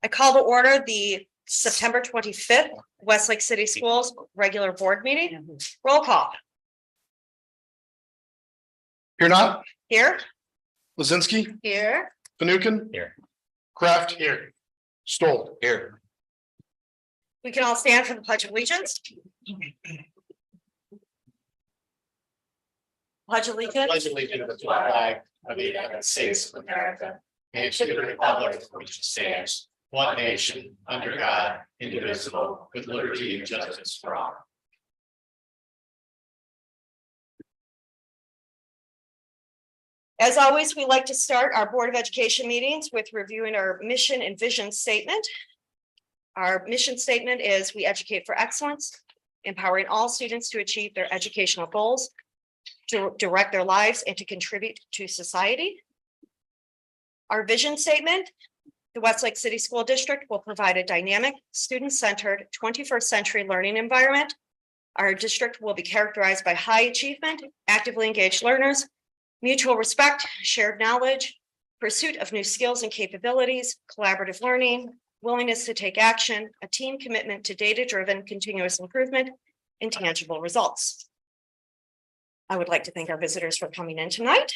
I call to order the September 25th Westlake City Schools regular board meeting. Roll call. Here not, Here. Lizinski, Here. Fanukin. Here. Kraft. Here. Stoll. Here. We can all stand for the Pledge of Allegiance. Pledge allegiance. Pledge allegiance to the flag of the United States of America and to the republic for which it stands, one nation, under God, indivisible, with liberty and justice for all. As always, we like to start our Board of Education meetings with reviewing our mission and vision statement. Our mission statement is we educate for excellence, empowering all students to achieve their educational goals, to direct their lives and to contribute to society. Our vision statement, the Westlake City School District will provide a dynamic, student-centered 21st century learning environment. Our district will be characterized by high achievement, actively engaged learners, mutual respect, shared knowledge, pursuit of new skills and capabilities, collaborative learning, willingness to take action, a team commitment to data-driven continuous improvement, and tangible results. I would like to thank our visitors for coming in tonight.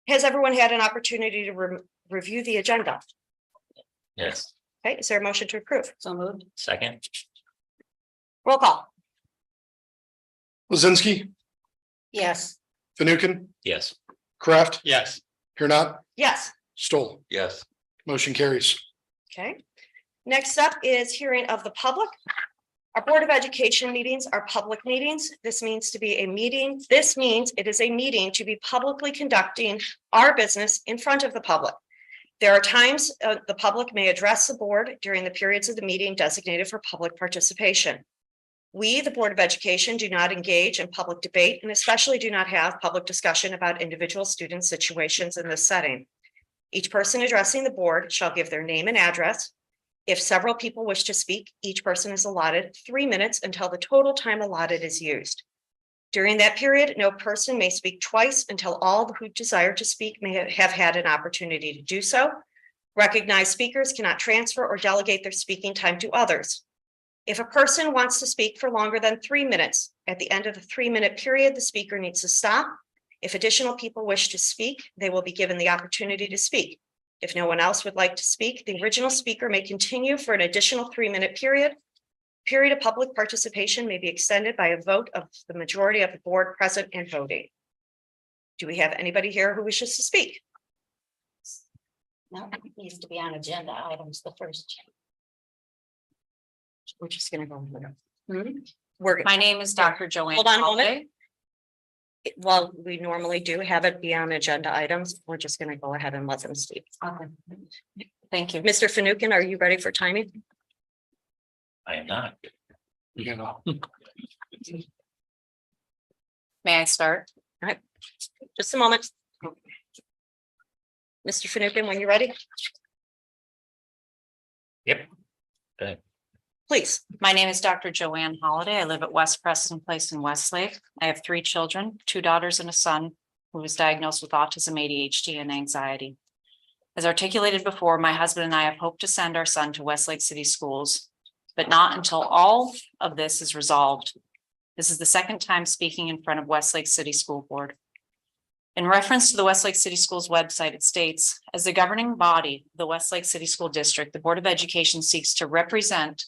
Has everyone had an opportunity to review the agenda? Yes. Okay, is there a motion to approve? So moved. Second. Roll call. Lizinski, Yes. Fanukin, Yes. Kraft. Yes. Here not, Yes. Stoll. Yes. Motion carries. Okay. Next up is hearing of the public. Our Board of Education meetings are public meetings. This means to be a meeting. This means it is a meeting to be publicly conducting our business in front of the public. There are times the public may address the board during the periods of the meeting designated for public participation. We, the Board of Education, do not engage in public debate and especially do not have public discussion about individual student situations in this setting. Each person addressing the board shall give their name and address. If several people wish to speak, each person is allotted 3 minutes until the total time allotted is used. During that period, no person may speak twice until all who desire to speak may have had an opportunity to do so. Recognized speakers cannot transfer or delegate their speaking time to others. If a person wants to speak for longer than 3 minutes, at the end of the 3-minute period, the speaker needs to stop. If additional people wish to speak, they will be given the opportunity to speak. If no one else would like to speak, the original speaker may continue for an additional 3-minute period. Period of public participation may be extended by a vote of the majority of the board present and voting. Do we have anybody here who wishes to speak? No, it needs to be on agenda items, the first. We're just gonna go. My name is Dr. Joanne. Hold on a moment. Holiday. Well, we normally do have it be on agenda items. We're just gonna go ahead and let them speak. Okay. Thank you. Mr. Fanukin, are you ready for timing? I am not. You know, May I start? Just a moment. Mr. Fanukin, when you're ready, Yep. Okay. please. My name is Dr. Joanne Holiday. I live at West Preston Place in Westlake. I have 3 children, 2 daughters and a son who was diagnosed with autism, ADHD, and anxiety. As articulated before, my husband and I have hoped to send our son to Westlake City Schools, but not until all of this is resolved. This is the second time speaking in front of Westlake City School Board. In reference to the Westlake City Schools website, it states, as the governing body of the Westlake City School District, the Board of Education seeks to represent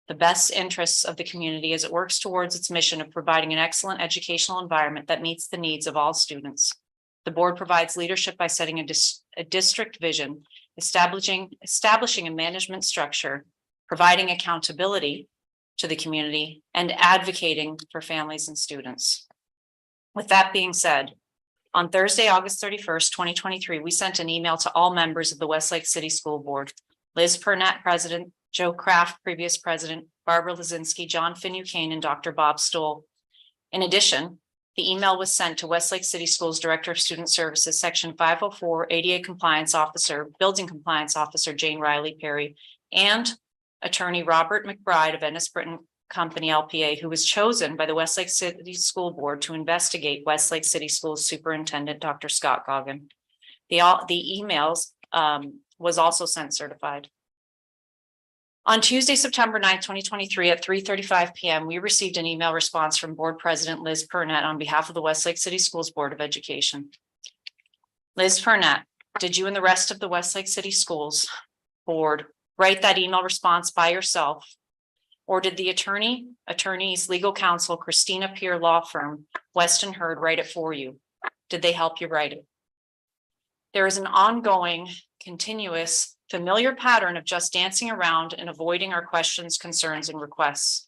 the best interests of the community as it works towards its mission of providing an excellent educational environment that meets the needs of all students. The board provides leadership by setting a district vision, establishing a management structure, providing accountability to the community, and advocating for families and students. With that being said, on Thursday, August 31st, 2023, we sent an email to all members of the Westlake City School Board. Liz Purnett, President, Joe Kraft, previous President, Barbara Lizinski, John Finucane, and Dr. Bob Stoll. In addition, the email was sent to Westlake City Schools Director of Student Services, Section 504, ADA Compliance Officer, Building Compliance Officer, Jane Riley Perry, and Attorney Robert McBride of Ennis Britton Company LPA, who was chosen by the Westlake City School Board to investigate Westlake City Schools Superintendent Dr. Scott Goggin. The emails was also sent certified. On Tuesday, September 9th, 2023 at 3:35 PM, we received an email response from Board President Liz Purnett on behalf of the Westlake City Schools Board of Education. Liz Purnett, did you and the rest of the Westlake City Schools Board write that email response by yourself? Or did the attorney's legal counsel, Christina Peer Law Firm, Weston Hurd, write it for you? Did they help you write it? There is an ongoing, continuous, familiar pattern of just dancing around and avoiding our questions, concerns, and requests.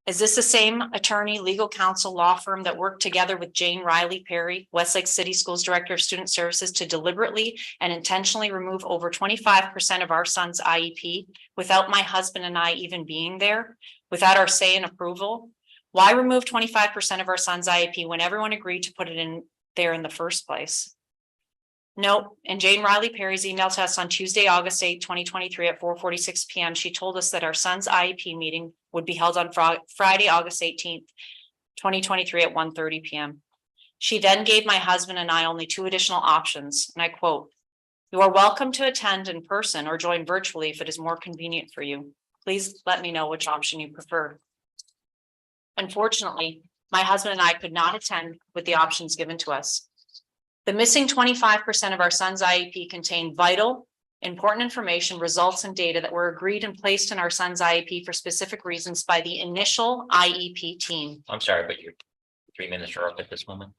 Is this the same attorney, legal counsel, law firm that worked together with Jane Riley Perry, Westlake City Schools Director of Student Services, to deliberately and intentionally remove over 25% of our son's IEP without my husband and I even being there, without our say and approval? Why remove 25% of our son's IEP when everyone agreed to put it in there in the first place? Nope. In Jane Riley Perry's email to us on Tuesday, August 8, 2023 at 4:46 PM, she told us that our son's IEP meeting would be held on Friday, August 18th, 2023 at 1:30 PM. She then gave my husband and I only two additional options, and I quote, "You are welcome to attend in person or join virtually if it is more convenient for you. Please let me know which option you prefer." Unfortunately, my husband and I could not attend with the options given to us. The missing 25% of our son's IEP contained vital, important information, results, and data that were agreed and placed in our son's IEP for specific reasons by the initial IEP team. I'm sorry, but your 3 minutes are up at this moment.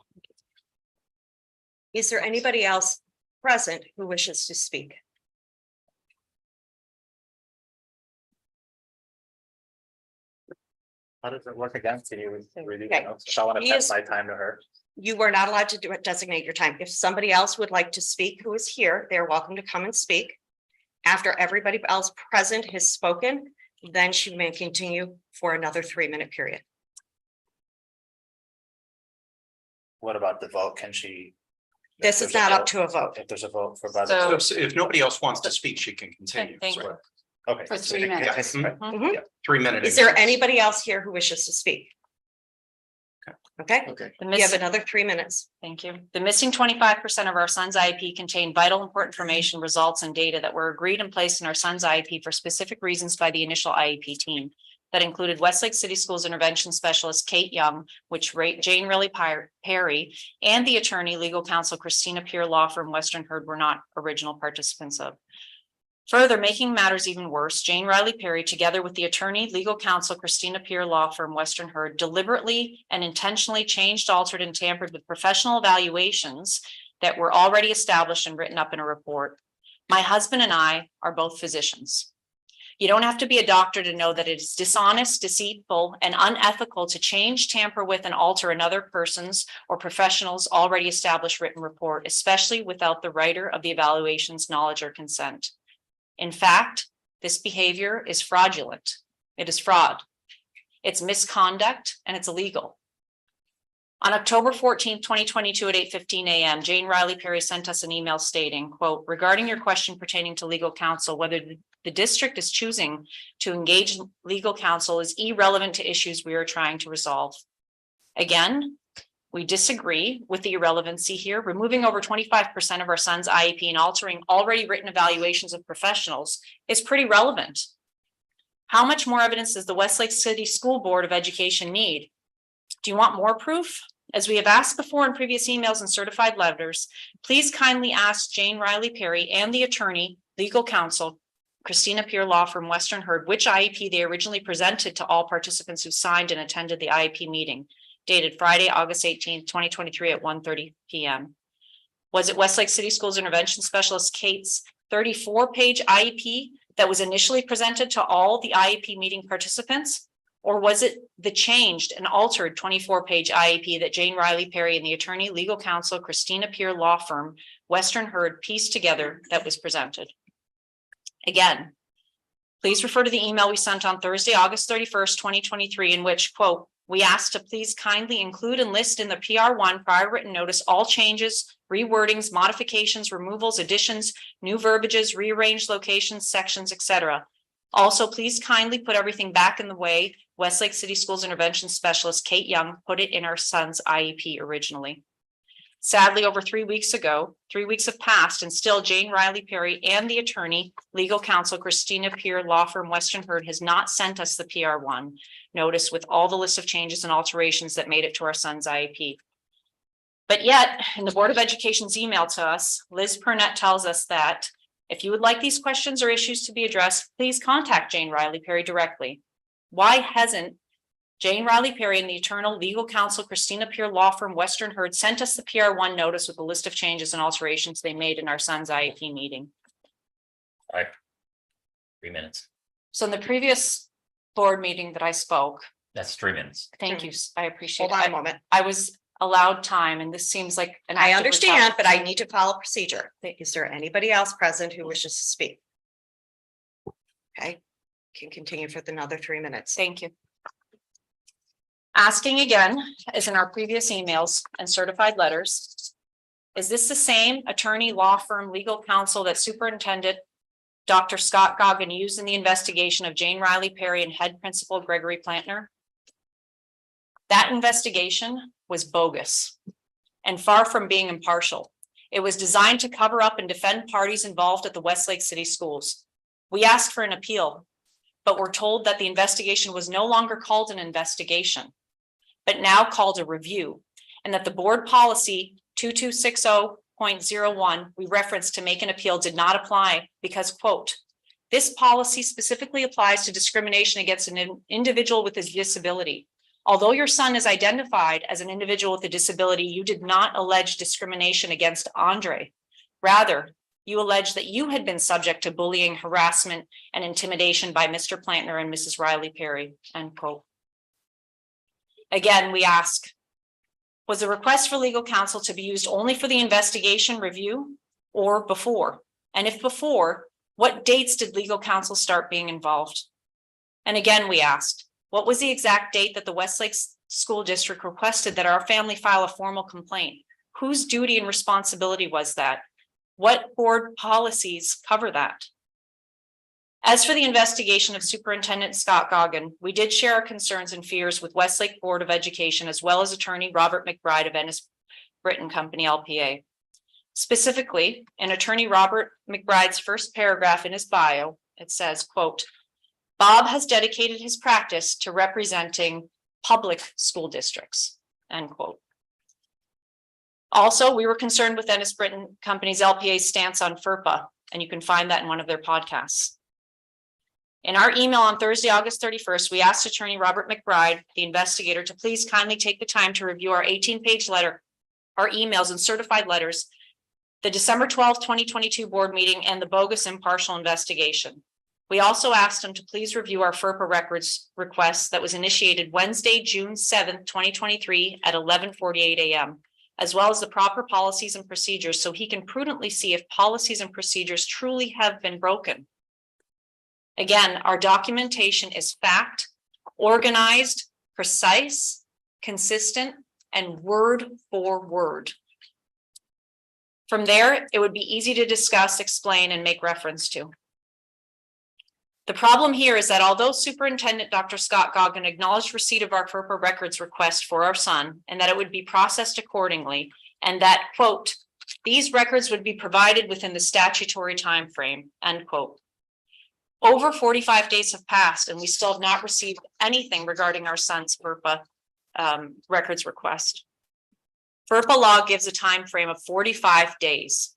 Is there anybody else present who wishes to speak? How does it work against you? Really, Okay. if I want to He pass is- my time to her. You were not allowed to designate your time. If somebody else would like to speak who is here, they're welcome to come and speak. After everybody else present has spoken, then she may continue for another 3-minute period. What about the vote? Can she? This is not up to a vote. If there's a vote for. So- If nobody else wants to speak, she can continue. Thank you. Okay. For 3 minutes. Mhm. 3 minutes. Is there anybody else here who wishes to speak? Okay, Okay. The you have missing, another 3 minutes. thank you. The missing 25% of our son's IEP contained vital, important information, results, and data that were agreed and placed in our son's IEP for specific reasons by the initial IEP team. That included Westlake City Schools intervention specialist Kate Young, Jane Riley Perry, and the attorney, legal counsel Christina Peer Law Firm Western Hurd were not original participants of. Further, making matters even worse, Jane Riley Perry, together with the attorney, legal counsel Christina Peer Law Firm Western Hurd, deliberately and intentionally changed, altered, and tampered with professional evaluations that were already established and written up in a report. My husband and I are both physicians. You don't have to be a doctor to know that it is dishonest, deceitful, and unethical to change, tamper with, and alter another person's or professional's already established written report, especially without the writer of the evaluation's knowledge or consent. In fact, this behavior is fraudulent. It is fraud. It's misconduct and it's illegal. On October 14th, 2022 at 8:15 a.m., Jane Riley Perry sent us an email stating, quote, "Regarding your question pertaining to legal counsel, whether the district is choosing to engage legal counsel is irrelevant to issues we are trying to resolve." Again, we disagree with the irrelevancy here. Removing over 25% of our son's IEP and altering already written evaluations of professionals is pretty relevant. How much more evidence does the Westlake City School Board of Education need? Do you want more proof? As we have asked before in previous emails and certified letters, please kindly ask Jane Riley Perry and the attorney, legal counsel, Christina Peer Law Firm Western Hurd, which IEP they originally presented to all participants who signed and attended the IEP meeting, dated Friday, August 18th, 2023 at 1:30 PM. Was it Westlake City Schools Intervention Specialist Kate's 34-page IEP that was initially presented to all the IEP meeting participants? Or was it the changed and altered 24-page IEP that Jane Riley Perry and the attorney, legal counsel, Christina Peer Law Firm, Western Hurd pieced together that was presented? Again, please refer to the email we sent on Thursday, August 31st, 2023, in which, quote, "We asked to please kindly include and list in the PR1 prior written notice all changes, rewordings, modifications, removals, additions, new verbiages, rearranged locations, sections, etc. Also, please kindly put everything back in the way Westlake City Schools Intervention Specialist Kate Young put it in our son's IEP originally." Sadly, over 3 weeks ago, 3 weeks have passed and still Jane Riley Perry and the attorney, legal counsel Christina Peer Law Firm Western Herd has not sent us the PR1 notice with all the list of changes and alterations that made it to our son's IEP. But yet, in the Board of Education's email to us, Liz Purnett tells us that if you would like these questions or issues to be addressed, please contact Jane Riley Perry directly. Why hasn't Jane Riley Perry and the eternal legal counsel Christina Peer Law Firm Western Herd sent us the PR1 notice with a list of changes and alterations they made in our son's IEP meeting? 3 minutes. So in the previous board meeting that I spoke, That's 3 minutes. thank you, I appreciate Hold on a it. moment. I was allowed time and this seems like an I act of understand, but I need to follow procedure. Is there anybody else present who wishes to speak? Okay, can continue for another 3 minutes. Thank you. Asking again, as in our previous emails and certified letters, is this the same attorney, law firm, legal counsel that Superintendent Dr. Scott Goggin used in the investigation of Jane Riley Perry and head principal Gregory Plantner? That investigation was bogus and far from being impartial. It was designed to cover up and defend parties involved at the Westlake City Schools. We asked for an appeal, but were told that the investigation was no longer called an investigation, but now called a review, and that the board policy 2260.01 we referenced to make an appeal did not apply because, quote, this policy specifically applies to discrimination against an individual with a disability. Although your son is identified as an individual with a disability, you did not allege discrimination against Andre. Rather, you allege that you had been subject to bullying, harassment, and intimidation by Mr. Plantner and Mrs. Riley Perry, end quote. Again, we ask, was the request for legal counsel to be used only for the investigation review or before? And if before, what dates did legal counsel start being involved? And again, we asked, what was the exact date that the Westlake School District requested that our family file a formal complaint? Whose duty and responsibility was that? What board policies cover that? As for the investigation of Superintendent Scott Goggin, we did share our concerns and fears with Westlake Board of Education, as well as attorney Robert McBride of Ennis Britton Company, LPA. Specifically, in attorney Robert McBride's first paragraph in his bio, it says, quote, Bob has dedicated his practice to representing public school districts, end quote. Also, we were concerned with Ennis Britton Company's LPA's stance on FERPA, and you can find that in one of their podcasts. In our email on Thursday, August 31st, we asked attorney Robert McBride, the investigator, to please kindly take the time to review our 18-page letter, our emails and certified letters, the December 12th, 2022 board meeting, and the bogus impartial investigation. We also asked him to please review our FERPA records request that was initiated Wednesday, June 7th, 2023 at 11:48 a.m., as well as the proper policies and procedures so he can prudently see if policies and procedures truly have been broken. Again, our documentation is fact, organized, precise, consistent, and word for word. From there, it would be easy to discuss, explain, and make reference to. The problem here is that although Superintendent Dr. Scott Goggin acknowledged receipt of our FERPA records request for our son and that it would be processed accordingly, and that, quote, these records would be provided within the statutory time frame, end quote. Over 45 days have passed and we still have not received anything regarding our son's FERPA records request. FERPA law gives a time frame of 45 days.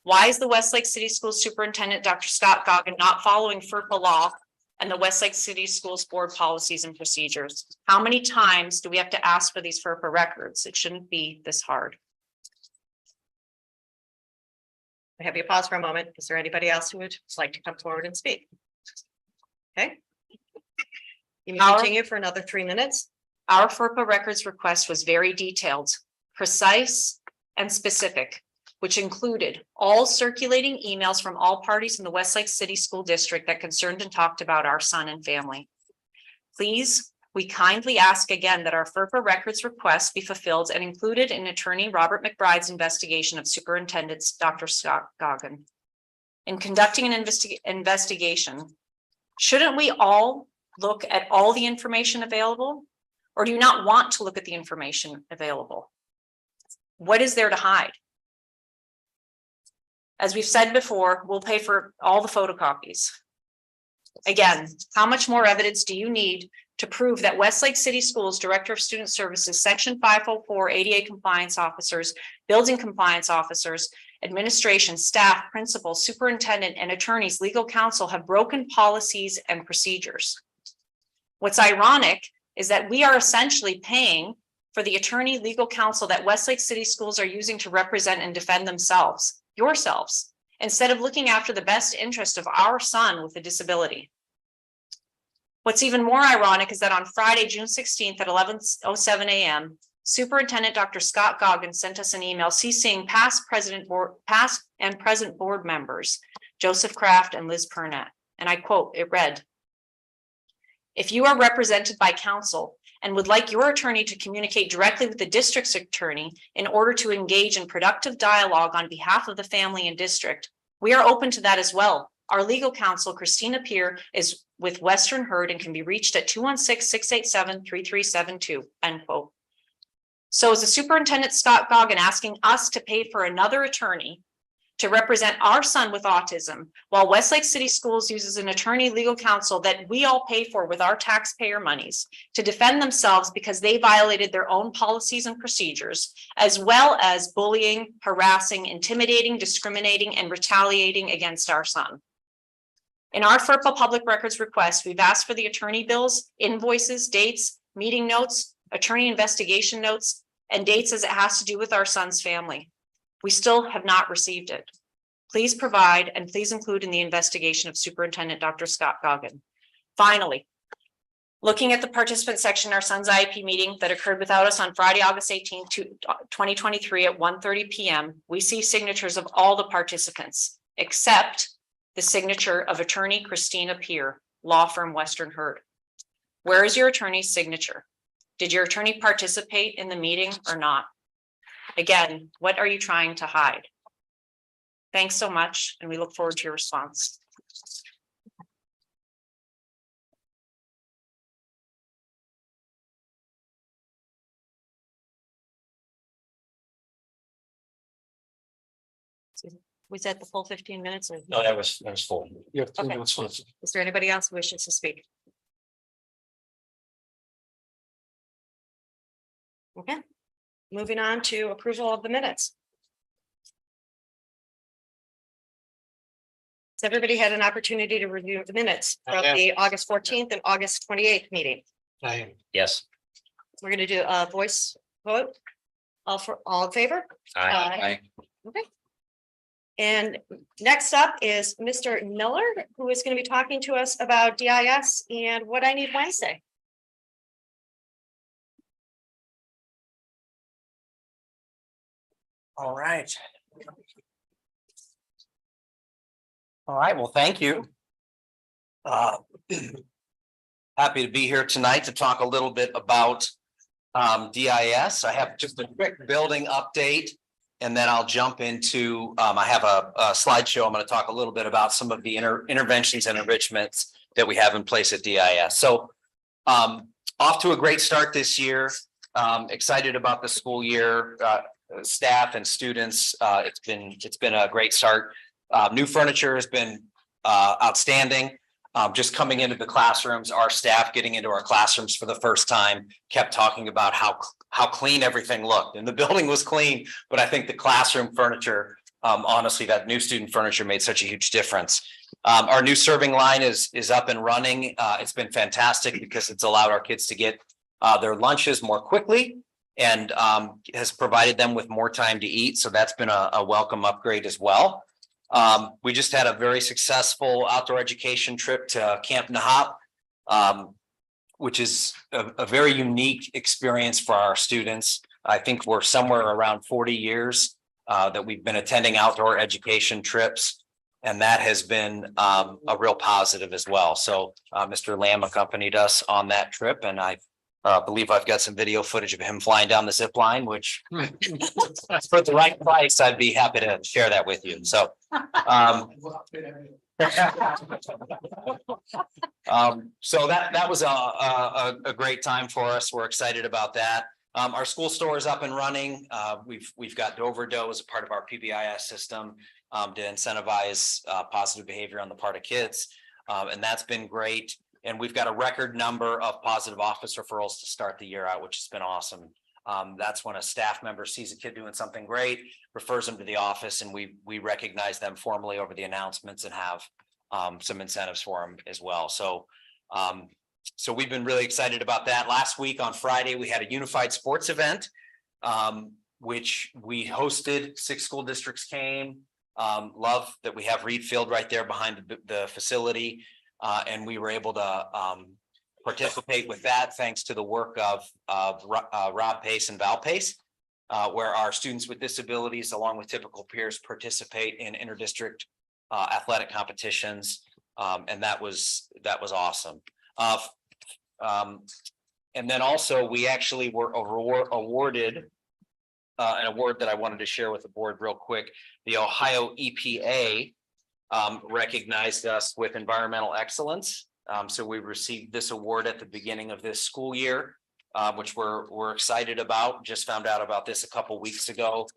Why is the Westlake City Schools Superintendent Dr. Scott Goggin not following FERPA law and the Westlake City Schools Board policies and procedures? How many times do we have to ask for these FERPA records? It shouldn't be this hard. I have you pause for a moment. Is there anybody else who would like to come forward and speak? Okay. You may continue for another 3 minutes. Our FERPA records request was very detailed, precise, and specific, which included all circulating emails from all parties in the Westlake City School District that concerned and talked about our son and family. Please, we kindly ask again that our FERPA records request be fulfilled and included in attorney Robert McBride's investigation of Superintendent Dr. Scott Goggin. In conducting an investigation, shouldn't we all look at all the information available? Or do you not want to look at the information available? What is there to hide? As we've said before, we'll pay for all the photocopies. Again, how much more evidence do you need to prove that Westlake City Schools Director of Student Services, Section 504 ADA compliance officers, building compliance officers, administration, staff, principals, superintendent, and attorneys, legal counsel have broken policies and procedures? What's ironic is that we are essentially paying for the attorney legal counsel that Westlake City Schools are using to represent and defend themselves, yourselves, instead of looking after the best interest of our son with a disability. What's even more ironic is that on Friday, June 16th at 11:07 a.m., Superintendent Dr. Scott Goggins sent us an email CCing past and present board members, Joseph Kraft and Liz Purnett. And I quote, it read, "If you are represented by counsel and would like your attorney to communicate directly with the district's attorney in order to engage in productive dialogue on behalf of the family and district, we are open to that as well. Our legal counsel, Christina Peer, is with Western Herd and can be reached at 216-687-3372, end quote. So is the Superintendent Scott Goggin asking us to pay for another attorney to represent our son with autism, while Westlake City Schools uses an attorney legal counsel that we all pay for with our taxpayer monies to defend themselves because they violated their own policies and procedures, as well as bullying, harassing, intimidating, discriminating, and retaliating against our son? In our FERPA public records request, we've asked for the attorney bills, invoices, dates, meeting notes, attorney investigation notes, and dates as it has to do with our son's family. We still have not received it. Please provide and please include in the investigation of Superintendent Dr. Scott Goggin. Finally, looking at the participant section, our son's IEP meeting that occurred without us on Friday, August 18th, 2023 at 1:30 p.m., we see signatures of all the participants, except the signature of attorney Christina Peer, law firm Western Herd. Where is your attorney's signature? Did your attorney participate in the meeting or not? Again, what are you trying to hide? Thanks so much, and we look forward to your response. Was that the full 15 minutes? Or No, that was full. You have 3 Okay. minutes left. is there anybody else who wishes to speak? Okay, moving on to approval of the minutes. Has everybody had an opportunity to review the minutes I from have. the August 14th and August 28th meeting? Yes. We're going to do a voice vote. All in favor? Aye. Okay. And next up is Mr. Miller, who is going to be talking to us about DIS and what I need Wednesday. All right. All right, well, thank you. Happy to be here tonight to talk a little bit about DIS. I have just a quick building update, and then I'll jump into, I have a slideshow. I'm going to talk a little bit about some of the interventions and enrichments that we have in place at DIS. So off to a great start this year. Excited about the school year. Staff and students, it's been a great start. New furniture has been outstanding. Just coming into the classrooms, our staff getting into our classrooms for the first time kept talking about how clean everything looked, and the building was clean, but I think the classroom furniture, honestly, that new student furniture made such a huge difference. Our new serving line is up and running. It's been fantastic because it's allowed our kids to get their lunches more quickly, and has provided them with more time to eat. So that's been a welcome upgrade as well. We just had a very successful outdoor education trip to Camp Nahop, which is a very unique experience for our students. I think we're somewhere around 40 years that we've been attending outdoor education trips, and that has been a real positive as well. So Mr. Lamb accompanied us on that trip, and I believe I've got some video footage of him flying down the zip line, which for the right price, I'd be happy to share that with you. So so that was a great time for us. We're excited about that. Our school store is up and running. We've got Dover Dough as a part of our PBIS system to incentivize positive behavior on the part of kids. And that's been great. And we've got a record number of positive office referrals to start the year out, which has been awesome. That's when a staff member sees a kid doing something great, refers them to the office, and we recognize them formally over the announcements and have some incentives for them as well. So we've been really excited about that. Last week on Friday, we had a unified sports event, which we hosted. 6 school districts came. Love that we have Reed Field right there behind the facility. And we were able to participate with that thanks to the work of Rob Pace and Val Pace, where our students with disabilities, along with typical peers, participate in interdistrict athletic competitions. And that was awesome. And then also we actually were awarded an award that I wanted to share with the board real quick. The Ohio EPA recognized us with environmental excellence. So we received this award at the beginning of this school year, which we're excited about. Just found out about this a couple weeks ago.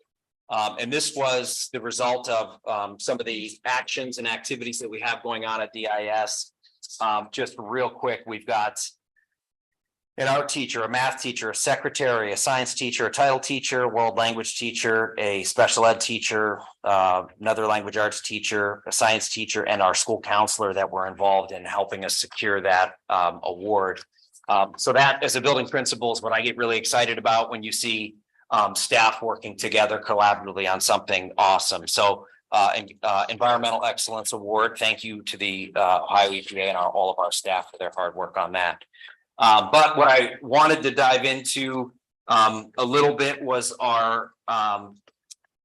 And this was the result of some of the actions and activities that we have going on at DIS. Just real quick, we've got an art teacher, a math teacher, a secretary, a science teacher, a title teacher, world language teacher, a special ed teacher, another language arts teacher, a science teacher, and our school counselor that were involved in helping us secure that award. So that, as a building principal, is what I get really excited about when you see staff working together collaboratively on something awesome. So Environmental Excellence Award. Thank you to the Ohio EPA and all of our staff for their hard work on that. But what I wanted to dive into a little bit was our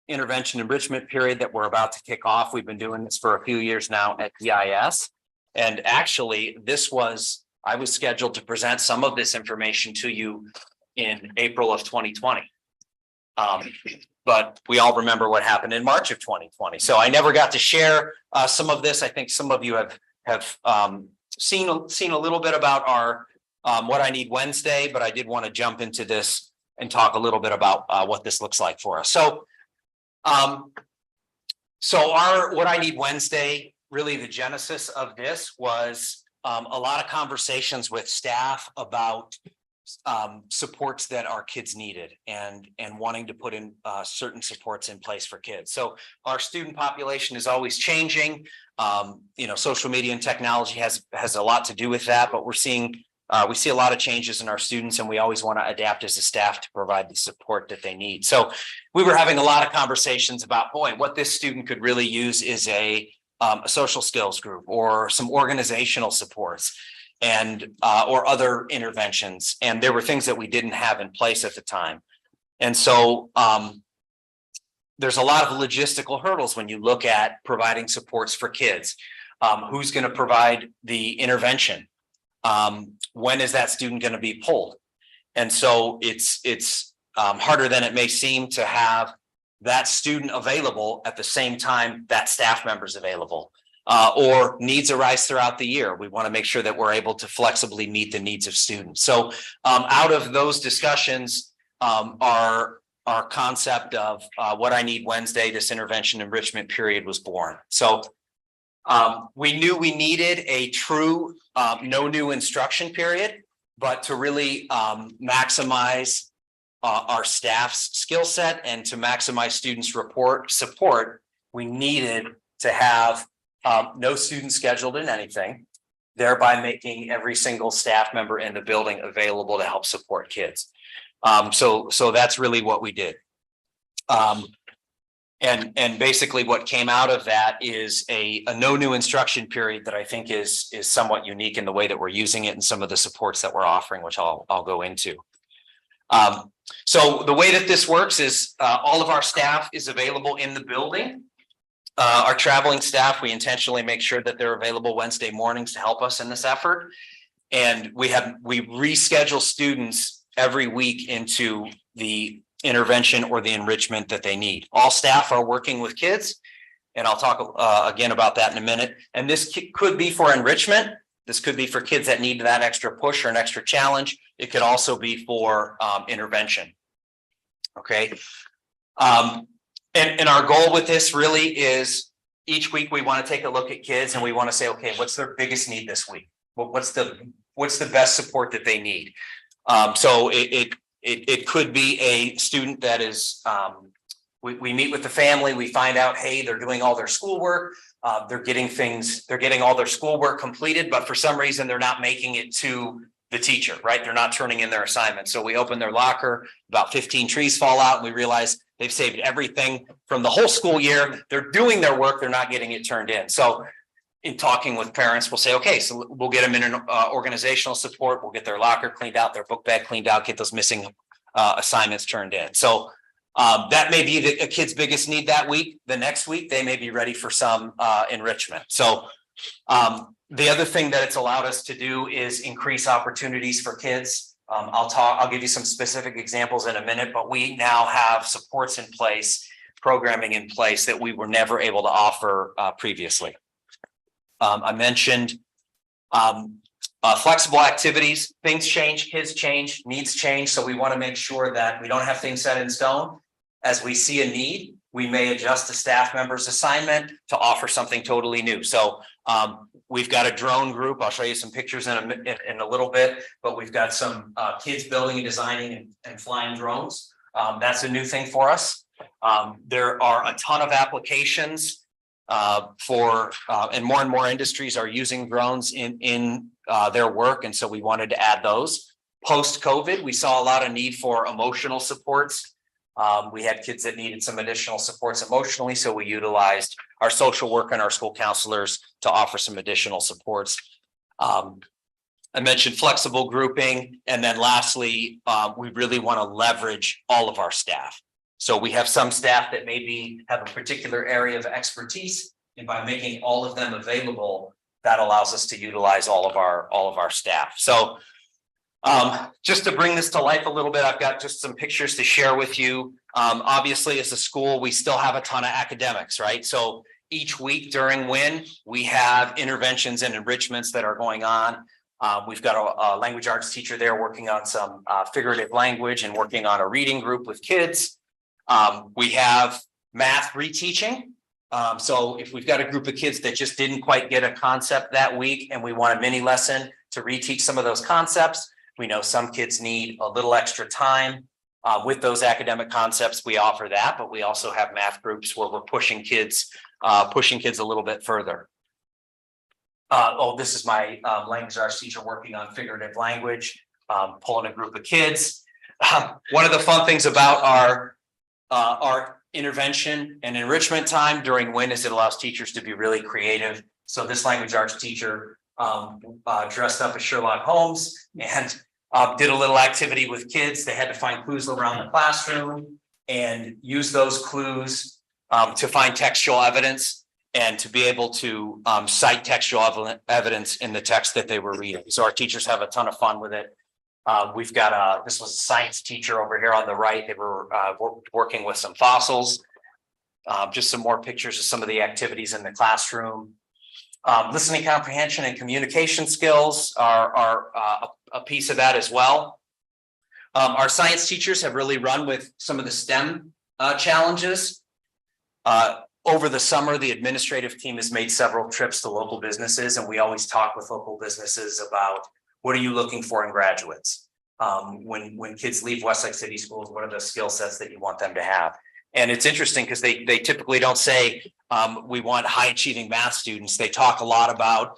intervention enrichment period that we're about to kick off. We've been doing this for a few years now at DIS. And actually, I was scheduled to present some of this information to you in April of 2020. But we all remember what happened in March of 2020. So I never got to share some of this. I think some of you have seen a little bit about our What I Need Wednesday, but I did want to jump into this and talk a little bit about what this looks like for us. So our What I Need Wednesday, really the genesis of this was a lot of conversations with staff about supports that our kids needed and wanting to put in certain supports in place for kids. So our student population is always changing. Social media and technology has a lot to do with that, but we see a lot of changes in our students, and we always want to adapt as a staff to provide the support that they need. So we were having a lot of conversations about, what this student could really use is a social skills group or some organizational supports and or other interventions. And there were things that we didn't have in place at the time. And so there's a lot of logistical hurdles when you look at providing supports for kids. Who's going to provide the intervention? When is that student going to be pulled? And so it's harder than it may seem to have that student available at the same time that staff member's available, or needs arise throughout the year. We want to make sure that we're able to flexibly meet the needs of students. So out of those discussions, our concept of What I Need Wednesday, this intervention enrichment period, was born. So we knew we needed a true no new instruction period, but to really maximize our staff's skill set and to maximize students' support, we needed to have no students scheduled in anything, thereby making every single staff member in the building available to help support kids. So that's really what we did. And basically what came out of that is a no new instruction period that I think is somewhat unique in the way that we're using it and some of the supports that we're offering, which I'll go into. So the way that this works is all of our staff is available in the building. Our traveling staff, we intentionally make sure that they're available Wednesday mornings to help us in this effort. And we reschedule students every week into the intervention or the enrichment that they need. All staff are working with kids, and I'll talk again about that in a minute. And this could be for enrichment. This could be for kids that need that extra push or an extra challenge, It could also be for intervention. Okay. And our goal with this really is each week we want to take a look at kids and we want to say, okay, what's their biggest need this week? What's the best support that they need? So it could be a student that is, we meet with the family, we find out, hey, they're doing all their schoolwork. They're getting all their schoolwork completed, but for some reason they're not making it to the teacher, right? They're not turning in their assignments. So we open their locker, about 15 trees fall out, and we realize they've saved everything from the whole school year. They're doing their work, they're not getting it turned in. So in talking with parents, we'll say, okay, so we'll get them in an organizational support. We'll get their locker cleaned out, their book bag cleaned out, get those missing assignments turned in. So that may be a kid's biggest need that week. The next week, they may be ready for some enrichment. So the other thing that it's allowed us to do is increase opportunities for kids. I'll give you some specific examples in a minute, but we now have supports in place, programming in place that we were never able to offer previously. I mentioned flexible activities. Things change, kids change, needs change. So we want to make sure that we don't have things set in stone. As we see a need, we may adjust a staff member's assignment to offer something totally new. So we've got a drone group. I'll show you some pictures in a little bit, but we've got some kids building and designing and flying drones. That's a new thing for us. There are a ton of applications and more industries are using drones in their work. And so we wanted to add those. Post-COVID, we saw a lot of need for emotional supports. We had kids that needed some additional supports emotionally, so we utilized our social work and our school counselors to offer some additional supports. I mentioned flexible grouping, and then lastly, we really want to leverage all of our staff. So we have some staff that maybe have a particular area of expertise, and by making all of them available, that allows us to utilize all of our staff. So just to bring this to life a little bit, I've got just some pictures to share with you. Obviously, as a school, we still have a ton of academics, right? So each week during WIN, we have interventions and enrichments that are going on. We've got a language arts teacher there working on some figurative language and working on a reading group with kids. We have math reteaching. So if we've got a group of kids that just didn't quite get a concept that week and we want a mini lesson to reteach some of those concepts, we know some kids need a little extra time with those academic concepts. We offer that, but we also have math groups where we're pushing kids a little bit further. This is my language arts teacher working on figurative language, pulling a group of kids. One of the fun things about our intervention and enrichment time during WIN is it allows teachers to be really creative. So this language arts teacher dressed up as Sherlock Holmes and did a little activity with kids. They had to find clues around the classroom and use those clues to find textual evidence and to be able to cite textual evidence in the text that they were reading. So our teachers have a ton of fun with it. We've got this was a science teacher over here on the right. They were working with some fossils. Just some more pictures of some of the activities in the classroom. Listening comprehension and communication skills are a piece of that as well. Our science teachers have really run with some of the STEM challenges. Over the summer, the administrative team has made several trips to local businesses, and we always talk with local businesses about what are you looking for in graduates? When kids leave Westlake City Schools, what are the skill sets that you want them to have? And it's interesting because they typically don't say we want high achieving math students. They talk a lot about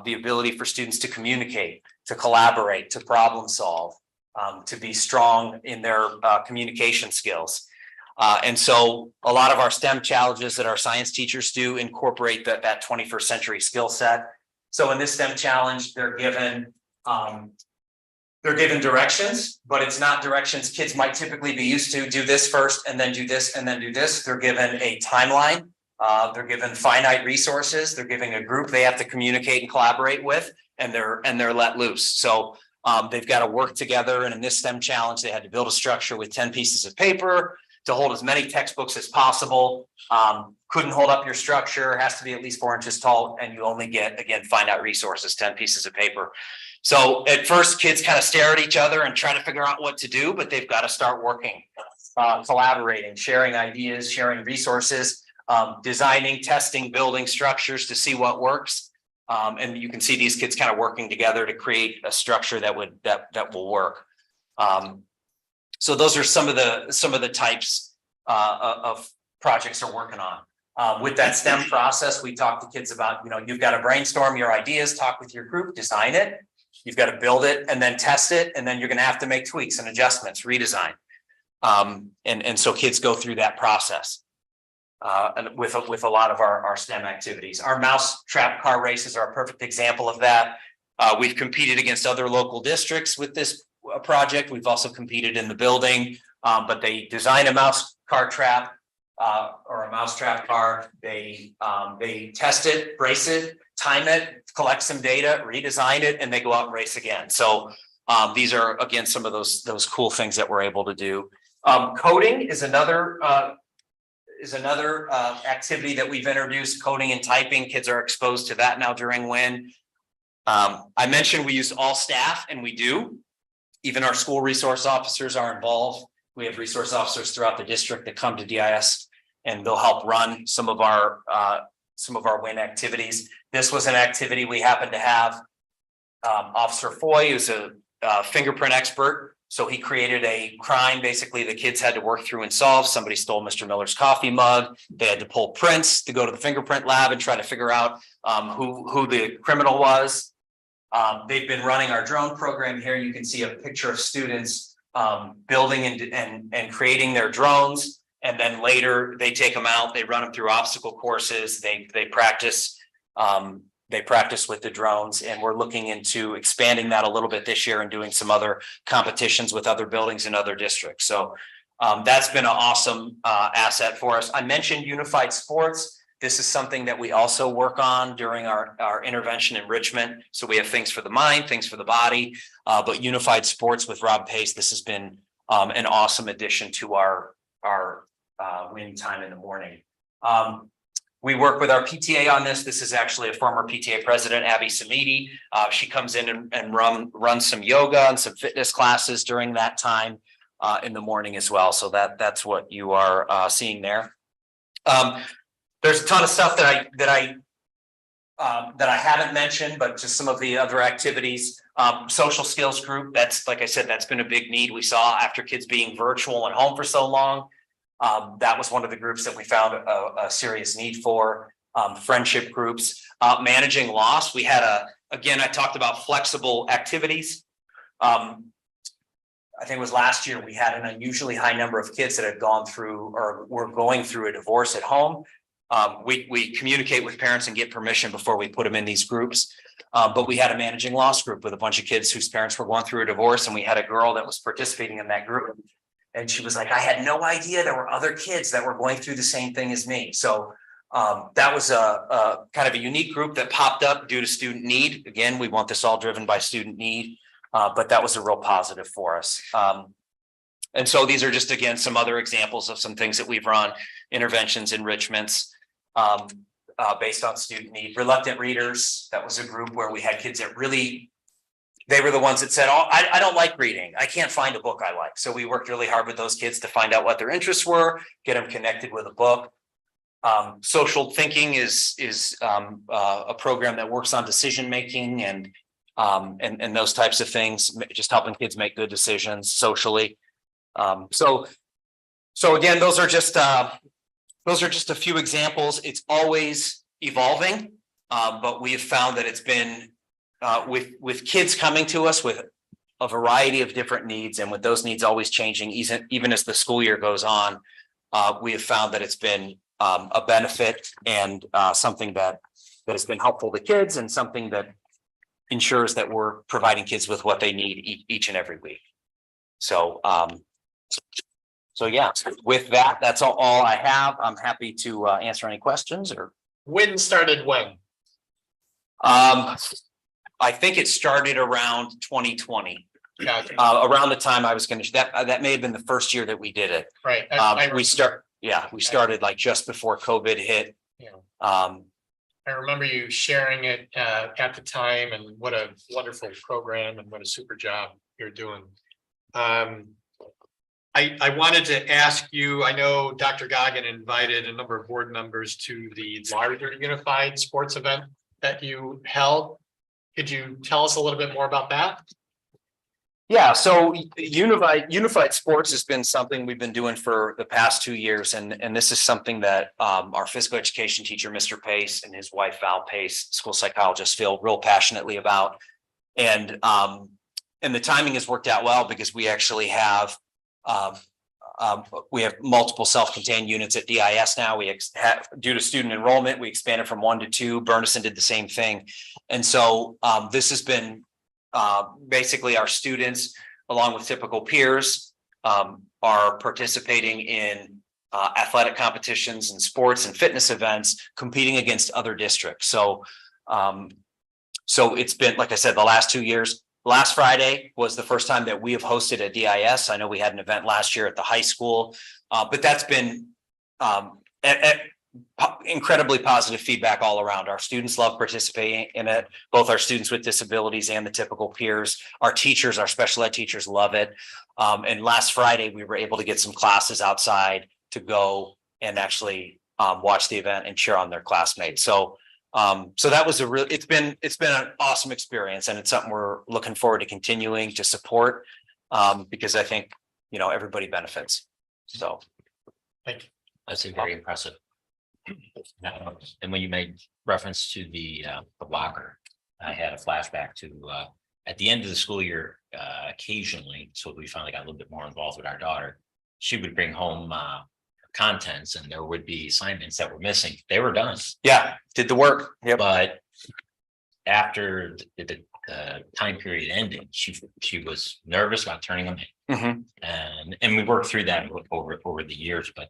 the ability for students to communicate, to collaborate, to problem solve, to be strong in their communication skills. And so a lot of our STEM challenges that our science teachers do incorporate that 21st century skill set. So in this STEM challenge, they're given directions, but it's not directions kids might typically be used to. Do this first and then do this and then do this. They're given a timeline. They're given finite resources. They're giving a group they have to communicate and collaborate with, and they're let loose. So they've got to work together. And in this STEM challenge, they had to build a structure with 10 pieces of paper. to hold as many textbooks as possible. Couldn't hold up your structure, has to be at least 4 inches tall, and you only get, again, find out resources, 10 pieces of paper. So at first, kids kind of stare at each other and try to figure out what to do, but they've got to start working, collaborating, sharing ideas, sharing resources, designing, testing, building structures to see what works. And you can see these kids kind of working together to create a structure that will work. So those are some of the types of projects they're working on. With that STEM process, we talk to kids about, you've got to brainstorm your ideas, talk with your group, design it. You've got to build it and then test it. And then you're going to have to make tweaks and adjustments, redesign. And so kids go through that process. And with a lot of our STEM activities. Our mouse trap car races are a perfect example of that. We've competed against other local districts with this project. We've also competed in the building, but they design a mouse car trap or a mouse trap car. They test it, brace it, time it, collect some data, redesign it, and they go out and race again. So these are, again, some of those cool things that we're able to do. Coding is another activity that we've introduced. Coding and typing, kids are exposed to that now during WIN. I mentioned we use all staff, and we do. Even our school resource officers are involved. We have resource officers throughout the district that come to DIS, and they'll help run some of our WIN activities. This was an activity we happened to have. Officer Foy, who's a fingerprint expert. So he created a crime, basically the kids had to work through and solve. Somebody stole Mr. Miller's coffee mug. They had to pull prints to go to the fingerprint lab and try to figure out who the criminal was. They've been running our drone program here. You can see a picture of students building and creating their drones. And then later they take them out, they run them through obstacle courses, they practice. They practice with the drones, and we're looking into expanding that a little bit this year and doing some other competitions with other buildings in other districts. So that's been an awesome asset for us. I mentioned unified sports. This is something that we also work on during our intervention enrichment. So we have things for the mind, things for the body, but unified sports with Rob Pace. This has been an awesome addition to our WIN time in the morning. We work with our PTA on this. This is actually a former PTA president, Abby Samiti. She comes in and runs some yoga and some fitness classes during that time in the morning as well. So that's what you are seeing there. There's a ton of stuff that I haven't mentioned, but just some of the other activities. Social skills group. That's, like I said, that's been a big need we saw after kids being virtual and home for so long. That was one of the groups that we found a serious need for. Friendship groups, managing loss. We had again, I talked about flexible activities. I think it was last year, we had an unusually high number of kids that had gone through or were going through a divorce at home. We communicate with parents and get permission before we put them in these groups. But we had a managing loss group with a bunch of kids whose parents were going through a divorce, and we had a girl that was participating in that group. And she was like, I had no idea there were other kids that were going through the same thing as me. So that was a kind of a unique group that popped up due to student need. Again, we want this all driven by student need, but that was a real positive for us. And so these are just, again, some other examples of some things that we've run, interventions, enrichments based on student need. Reluctant readers, that was a group where we had kids that really, they were the ones that said, oh, I don't like reading. I can't find a book I like. So we worked really hard with those kids to find out what their interests were, get them connected with a book. Social thinking is a program that works on decision making and those types of things, just helping kids make good decisions socially. So again, those are just a few examples. It's always evolving, but we have found that it's been with kids coming to us with a variety of different needs, and with those needs always changing, even as the school year goes on, we have found that it's been a benefit and something that has been helpful to kids, and something that ensures that we're providing kids with what they need each and every week. So yeah, with that, that's all I have. I'm happy to answer any questions or. WIN started when? I think it started around 2020. Gotcha. Around the time I was gonna, that may have been the first year that we did it. Right. We started like just before COVID hit. Yeah. Um, I remember you sharing it at the time, and what a wonderful program and what a super job you're doing. I wanted to ask you, I know Dr. Goggin invited a number of board members to the larger unified sports event that you held. Could you tell us a little bit more about that? Yeah, so unified sports has been something we've been doing for the past 2 years, and this is something that our physical education teacher, Mr. Pace, and his wife Val Pace, school psychologist, feel real passionately about. And the timing has worked out well because we actually have multiple self-contained units at DIS now. Due to student enrollment, we expanded from 1 to 2. Bernison did the same thing, and so this has been. Basically, our students, along with typical peers, are participating in athletic competitions and sports and fitness events, competing against other districts. So it's been, like I said, the last 2 years. Last Friday was the first time that we have hosted a DIS. I know we had an event last year at the high school, but that's been incredibly positive feedback all around. Our students love participating in it, both our students with disabilities and the typical peers. Our teachers, our special ed teachers love it. And last Friday, we were able to get some classes outside to go and actually watch the event and cheer on their classmates. So that was it's been an awesome experience, and it's something we're looking forward to continuing to support because I think, everybody benefits. So. Thank you. That's very impressive. And when you made reference to the locker, I had a flashback to at the end of the school year, occasionally, so we finally got a little bit more involved with our daughter. She would bring home contents, and there would be assignments that were missing. They were done. Yeah, did the work. Yep. But after the time period ended, she was nervous about turning them in. Mm-hmm. And we worked through that over the years, but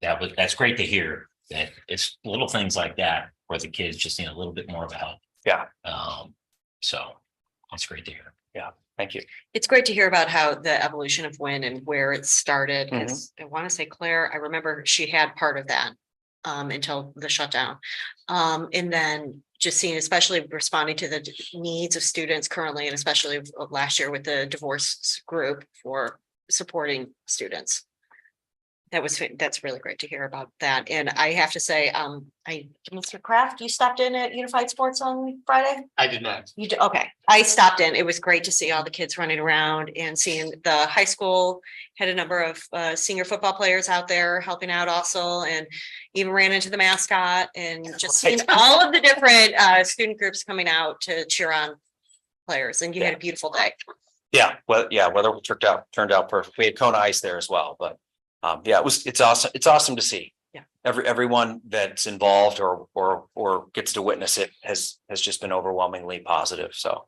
that's great to hear that it's little things like that where the kids just need a little bit more of a help. Yeah. So that's great to hear. Yeah. Thank you. It's great to hear about how the evolution of WIN and where it started. Because I want to say Claire, I remember she had part of that until the shutdown. And then just seeing, especially responding to the needs of students currently, and especially last year with the divorce group for supporting students. That's really great to hear about that. And I have to say, Mr. Kraft, you stopped in at Unified Sports on Friday? I did not. You did, okay. I stopped in. It was great to see all the kids running around and seeing the high school had a number of senior football players out there helping out also, and even ran into the mascot, and just seeing all of the different student groups coming out to cheer on players. And you had a beautiful day. Yeah, well, weather turned out perfect. We had Kona ice there as well, but it's awesome. It's awesome to see. Yeah. Everyone that's involved or gets to witness it has just been overwhelmingly positive. So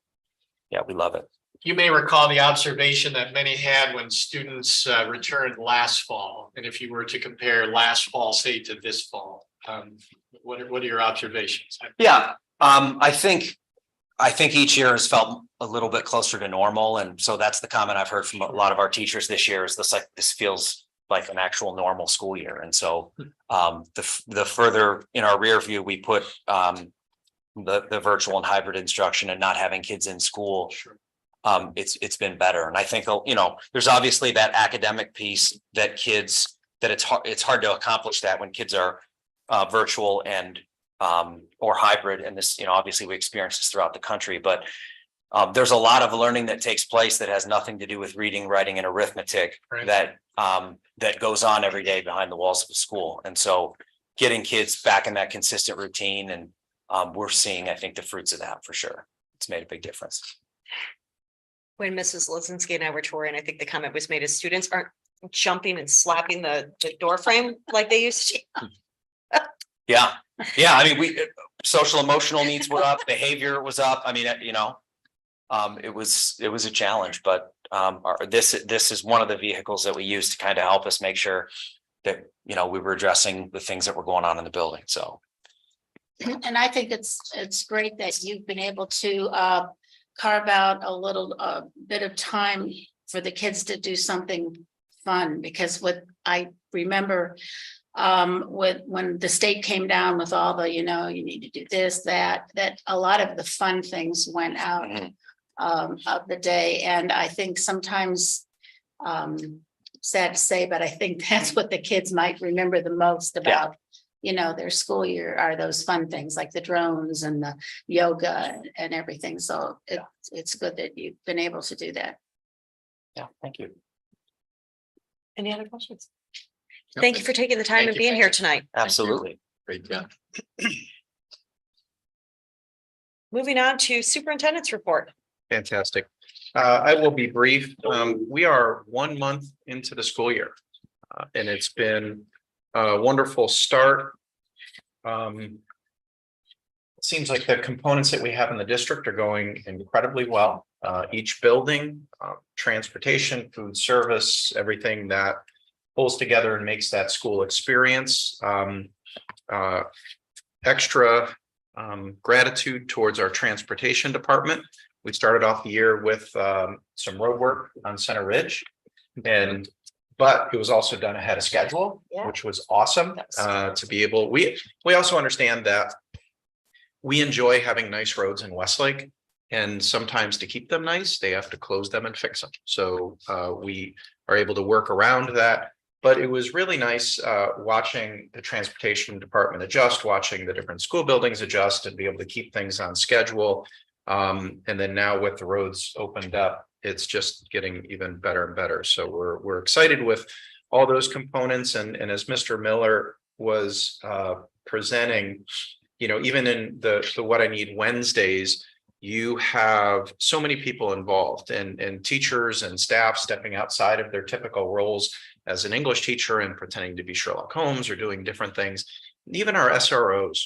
yeah, we love it. You may recall the observation that many had when students returned last fall. And if you were to compare last fall, say, to this fall, what are your observations? Yeah, I think each year has felt a little bit closer to normal. And so that's the comment I've heard from a lot of our teachers this year is this feels like an actual normal school year. And so the further in our rear view we put the virtual and hybrid instruction and not having kids in school, Sure. It's been better. And I think, there's obviously that academic piece that it's hard to accomplish that when kids are virtual and or hybrid. And this, obviously we experience this throughout the country, but there's a lot of learning that takes place that has nothing to do with reading, writing, and arithmetic. Right. That goes on every day behind the walls of the school. And so getting kids back in that consistent routine, and we're seeing, I think, the fruits of that for sure. It's made a big difference. When Mrs. Lizinski and I were touring, I think the comment was made as students aren't jumping and slapping the door frame like they used to. Yeah. I mean, social emotional needs were up, behavior was up. I mean, it was a challenge, but this is one of the vehicles that we use to kind of help us make sure that, we were addressing the things that were going on in the building. So. And I think it's great that you've been able to carve out a little bit of time for the kids to do something fun, because what I remember when the state came down with all the, you need to do this, that a lot of the fun things went out of the day. And I think sometimes, sad to say, but I think that's what the kids might remember the most about, their school year, are those fun things like the drones and the yoga and everything. So it's good that you've been able to do that. Yeah, thank you. Any other questions? Thank you for taking the time Thank and you. being here tonight. Absolutely. Great job. Moving on to superintendent's report. Fantastic. I will be brief. We are 1 month into the school year. And it's been a wonderful start. It seems like the components that we have in the district are going incredibly well. Each building, transportation, food service, everything that pulls together and makes that school experience. Extra gratitude towards our transportation department. We started off the year with some road work on Center Ridge, but it was also done ahead of schedule, which was awesome to be able. We also understand that we enjoy having nice roads in Westlake, and sometimes to keep them nice, they have to close them and fix them. So we are able to work around that. But it was really nice watching the transportation department adjust, watching the different school buildings adjust and be able to keep things on schedule. And then now with the roads opened up, it's just getting even better and better. So we're excited with all those components. And as Mr. Miller was presenting, even in the What I Need Wednesdays, you have so many people involved and teachers and staff stepping outside of their typical roles as an English teacher and pretending to be Sherlock Holmes or doing different things. Even our SROs,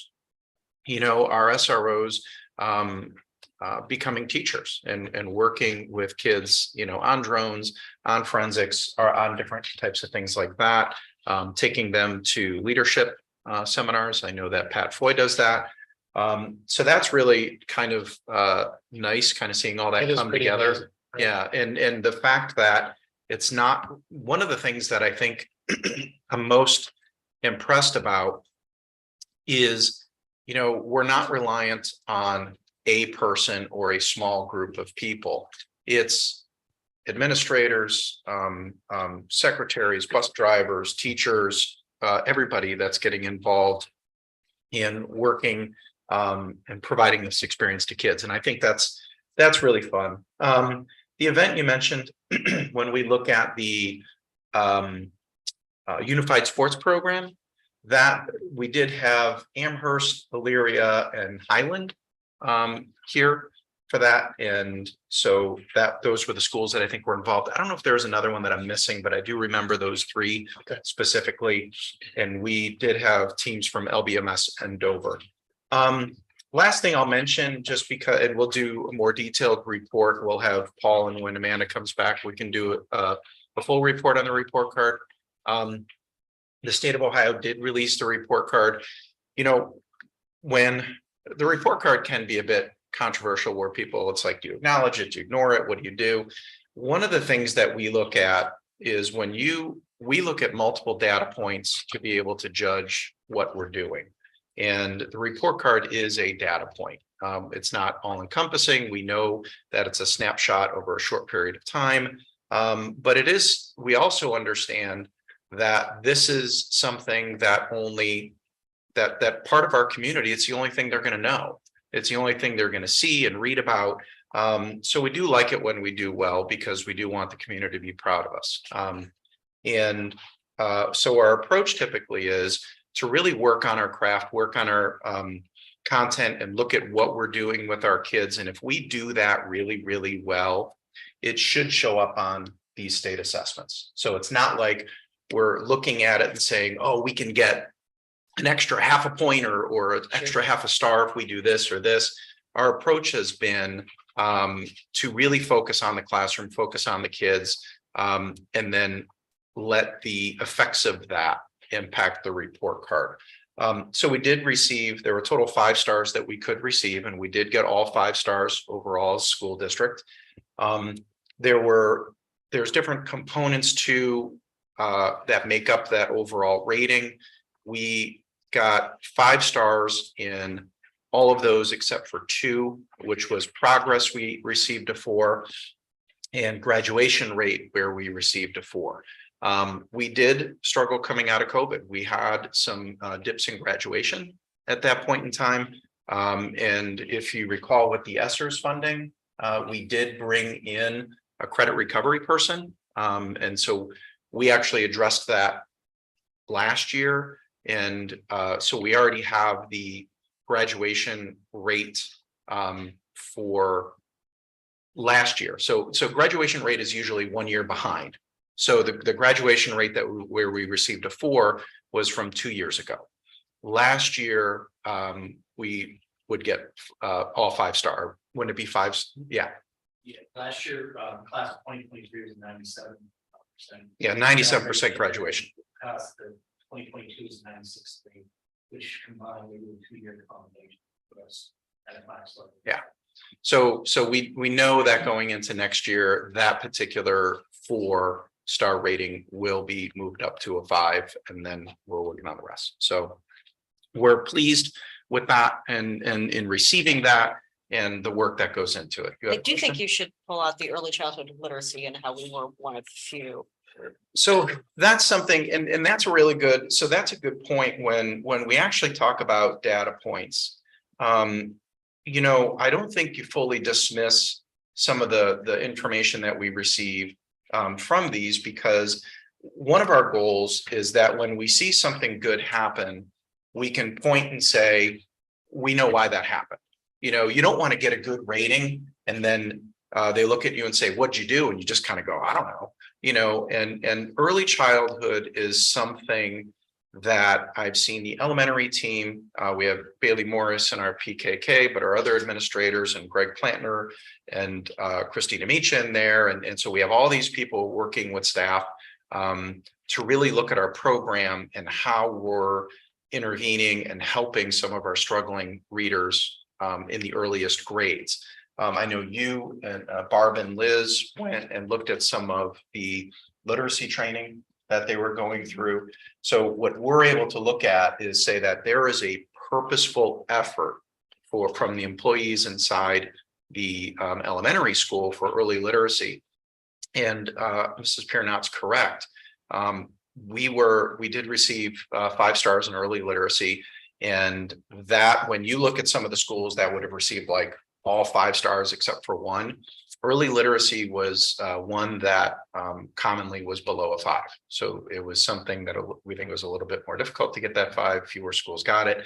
becoming teachers and working with kids, on drones, on forensics, or on different types of things like that, taking them to leadership seminars. I know that Pat Foy does that. So that's really kind of nice, kind of seeing all that come together. Amazing, right? Yeah, and the fact that it's not one of the things that I think I'm most impressed about is, we're not reliant on a person or a small group of people. It's administrators, secretaries, bus drivers, teachers, everybody that's getting involved in working and providing this experience to kids. And I think that's really fun. The event you mentioned, when we look at the unified sports program, that we did have Amherst, Elyria, and Highland here for that. And so those were the schools that I think were involved. I don't know if there's another one that I'm missing, but I do remember those three specifically. And we did have teams from LBMS and Dover. Last thing I'll mention, just because, and we'll do a more detailed report. We'll have Paul, and when Amanda comes back, we can do a full report on the report card. The state of Ohio did release the report card. When the report card can be a bit controversial, where people, it's like, do you acknowledge it, do you ignore it, what do you do? One of the things that we look at is we look at multiple data points to be able to judge what we're doing. And the report card is a data point. It's not all encompassing. We know that it's a snapshot over a short period of time. But we also understand that this is something that that part of our community, it's the only thing they're going to know. It's the only thing they're going to see and read about. So we do like it when we do well, because we do want the community to be proud of us. So our approach typically is to really work on our craft, work on our content, and look at what we're doing with our kids. And if we do that really, really well, it should show up on these state assessments. So it's not like we're looking at it and saying, oh, we can get an extra half a point or an extra half a star if we do this or this. Our approach has been to really focus on the classroom, focus on the kids, and then let the effects of that impact the report card. So we did receive, there were a total of 5 stars that we could receive, and we did get all 5 stars overall as school district. There's different components to that make up that overall rating. We got 5 stars in all of those except for 2, which was progress, we received a 4, and graduation rate, where we received a 4. We did struggle coming out of COVID. We had some dips in graduation at that point in time. And if you recall with the ESSERS funding, we did bring in a credit recovery person. And so we actually addressed that last year. And so we already have the graduation rate for last year. So graduation rate is usually 1 year behind. So the graduation rate where we received a 4 was from 2 years ago. Last year, we would get all 5-star. Wouldn't it be 5? Yeah. Yeah, last year, class of 2023 was 97%. Yeah, 97% graduation. The 2022 is 96.3, which combined we do a 2-year combination for us at a 5-star. Yeah. So we know that going into next year, that particular 4-star rating will be moved up to a 5, and then we're working on the rest. So we're pleased with that and in receiving that and the work that goes into it. I do think you should pull out the early childhood literacy and how we were one of the few. So that's something, and that's a really good, so that's a good point when we actually talk about data points. You know, I don't think you fully dismiss some of the information that we receive from these, because one of our goals is that when we see something good happen, we can point and say, we know why that happened. You know, you don't want to get a good rating and then they look at you and say, what'd you do? And you just kind of go, I don't know, you know, and early childhood is something that I've seen the elementary team. We have Bailey Morris in our PKK, but our other administrators and Greg Plantner and Christina Meachin there. And so we have all these people working with staff to really look at our program and how we're intervening and helping some of our struggling readers in the earliest grades. I know you and Barb and Liz went and looked at some of the literacy training that they were going through. So what we're able to look at is say that there is a purposeful effort from the employees inside the elementary school for early literacy. And Mrs. Piernot's correct. We did receive 5 stars in early literacy, and that when you look at some of the schools that would have received like all 5 stars except for 1, early literacy was one that commonly was below a 5. So it was something that we think was a little bit more difficult to get that 5. Fewer schools got it.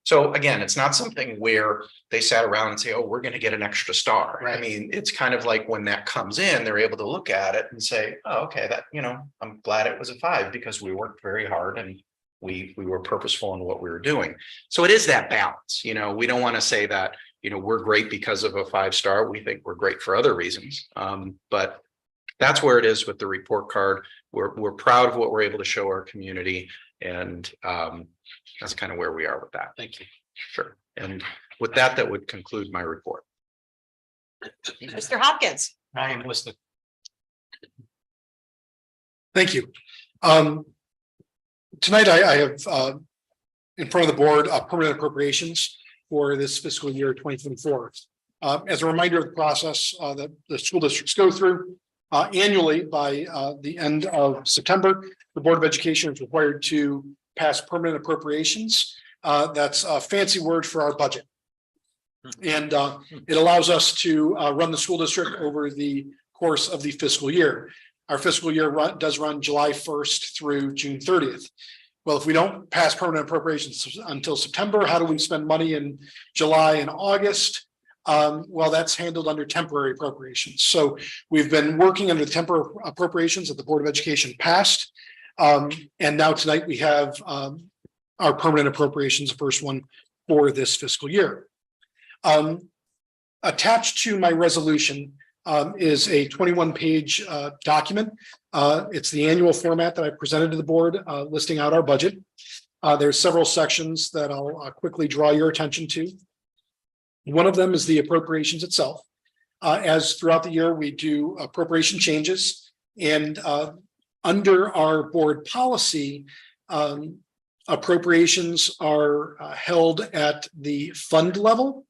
So again, it's not something where they sat around and say, oh, we're going to get an extra star. Right. I mean, it's kind of like when that comes in, they're able to look at it and say, oh, okay, that, you know, I'm glad it was a 5 because we worked very hard and we were purposeful in what we were doing. So it is that balance. You know, we don't want to say that, you know, we're great because of a 5-star. We think we're great for other reasons. But that's where it is with the report card. We're proud of what we're able to show our community. And that's kind of where we are with that. Thank you. Sure. And with that, that would conclude my report. Mr. Hopkins. I am listening. Thank you. Tonight I have in front of the board permanent appropriations for this fiscal year 2024. As a reminder of the process that the school districts go through annually by the end of September, the Board of Education is required to pass permanent appropriations. That's a fancy word for our budget. And it allows us to run the school district over the course of the fiscal year. Our fiscal year does run July 1st through June 30th. Well, if we don't pass permanent appropriations until September, how do we spend money in July and August? Well, that's handled under temporary appropriations. So we've been working under the temporary appropriations that the Board of Education passed. And now tonight we have our permanent appropriations, the first one for this fiscal year. Attached to my resolution is a 21-page document. It's the annual format that I presented to the board listing out our budget. There's several sections that I'll quickly draw your attention to. One of them is the appropriations itself. As throughout the year, we do appropriation changes, and under our board policy, appropriations are held at the fund level,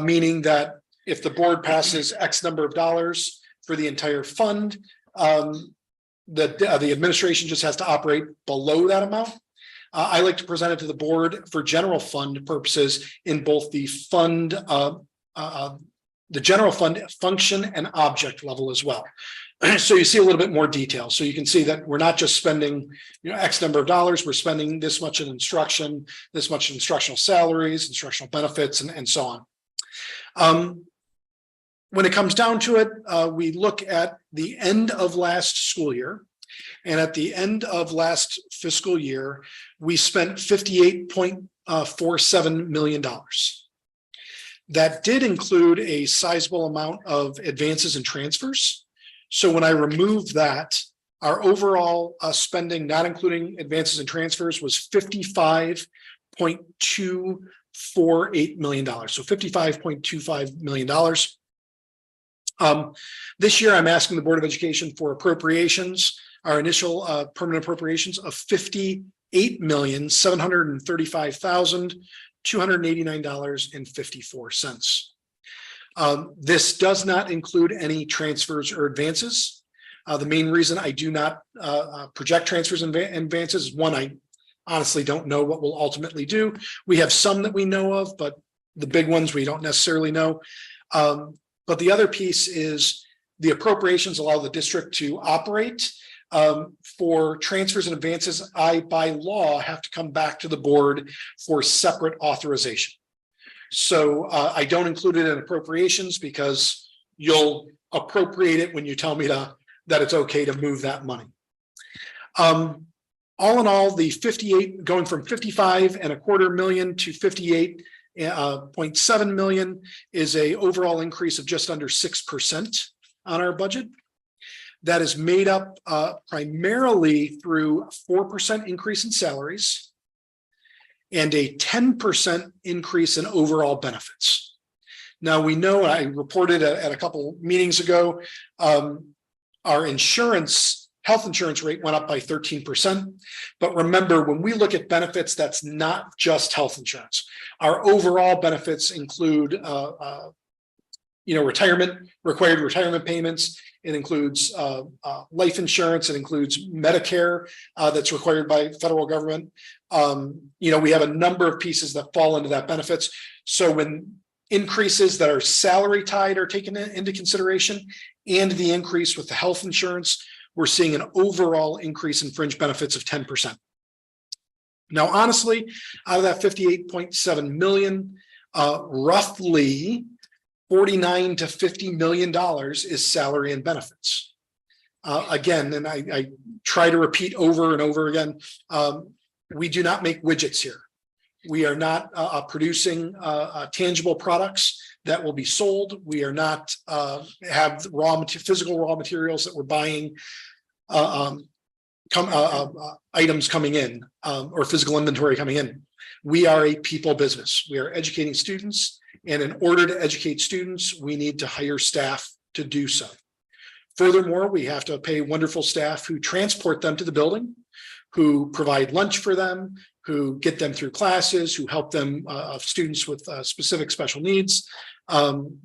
meaning that if the board passes X number of dollars for the entire fund, the administration just has to operate below that amount. I like to present it to the board for general fund purposes in both the fund, the general fund function and object level as well. So you see a little bit more detail. So you can see that we're not just spending, X number of dollars, we're spending this much in instruction, this much in instructional salaries, instructional benefits, and so on. When it comes down to it, we look at the end of last school year. And at the end of last fiscal year, we spent $58.47 million. That did include a sizable amount of advances and transfers. So when I removed that, our overall spending, not including advances and transfers, was $55.248 million. So $55.25 million. This year, I'm asking the Board of Education for appropriations, our initial permanent appropriations of $58,735,289.54. This does not include any transfers or advances. The main reason I do not project transfers and advances is, one, I honestly don't know what we'll ultimately do. We have some that we know of, but the big ones we don't necessarily know. But the other piece is the appropriations allow the district to operate. For transfers and advances, I, by law, have to come back to the board for separate authorization. So I don't include it in appropriations because you'll appropriate it when you tell me that it's okay to move that money. All in all, the 58 going from 55.25 million to 58.7 million is a overall increase of just under 6% on our budget. That is made up primarily through 4% increase in salaries and a 10% increase in overall benefits. Now, we know, I reported at a couple meetings ago, our health insurance rate went up by 13%. But remember, when we look at benefits, that's not just health insurance. Our overall benefits include required retirement payments. It includes life insurance. It includes Medicare that's required by federal government. We have a number of pieces that fall into that benefits. So when increases that are salary tied are taken into consideration, and the increase with the health insurance, we're seeing an overall increase in fringe benefits of 10%. Now, honestly, out of that 58.7 million, roughly $49 to $50 million is salary and benefits. Again, and I try to repeat over and over again, we do not make widgets here. We are not producing tangible products that will be sold. We are not have physical raw materials that we're buying, items coming in, or physical inventory coming in. We are a people business. We are educating students, and in order to educate students, we need to hire staff to do so. Furthermore, we have to pay wonderful staff who transport them to the building, who provide lunch for them, who get them through classes, who help them, students with specific special needs.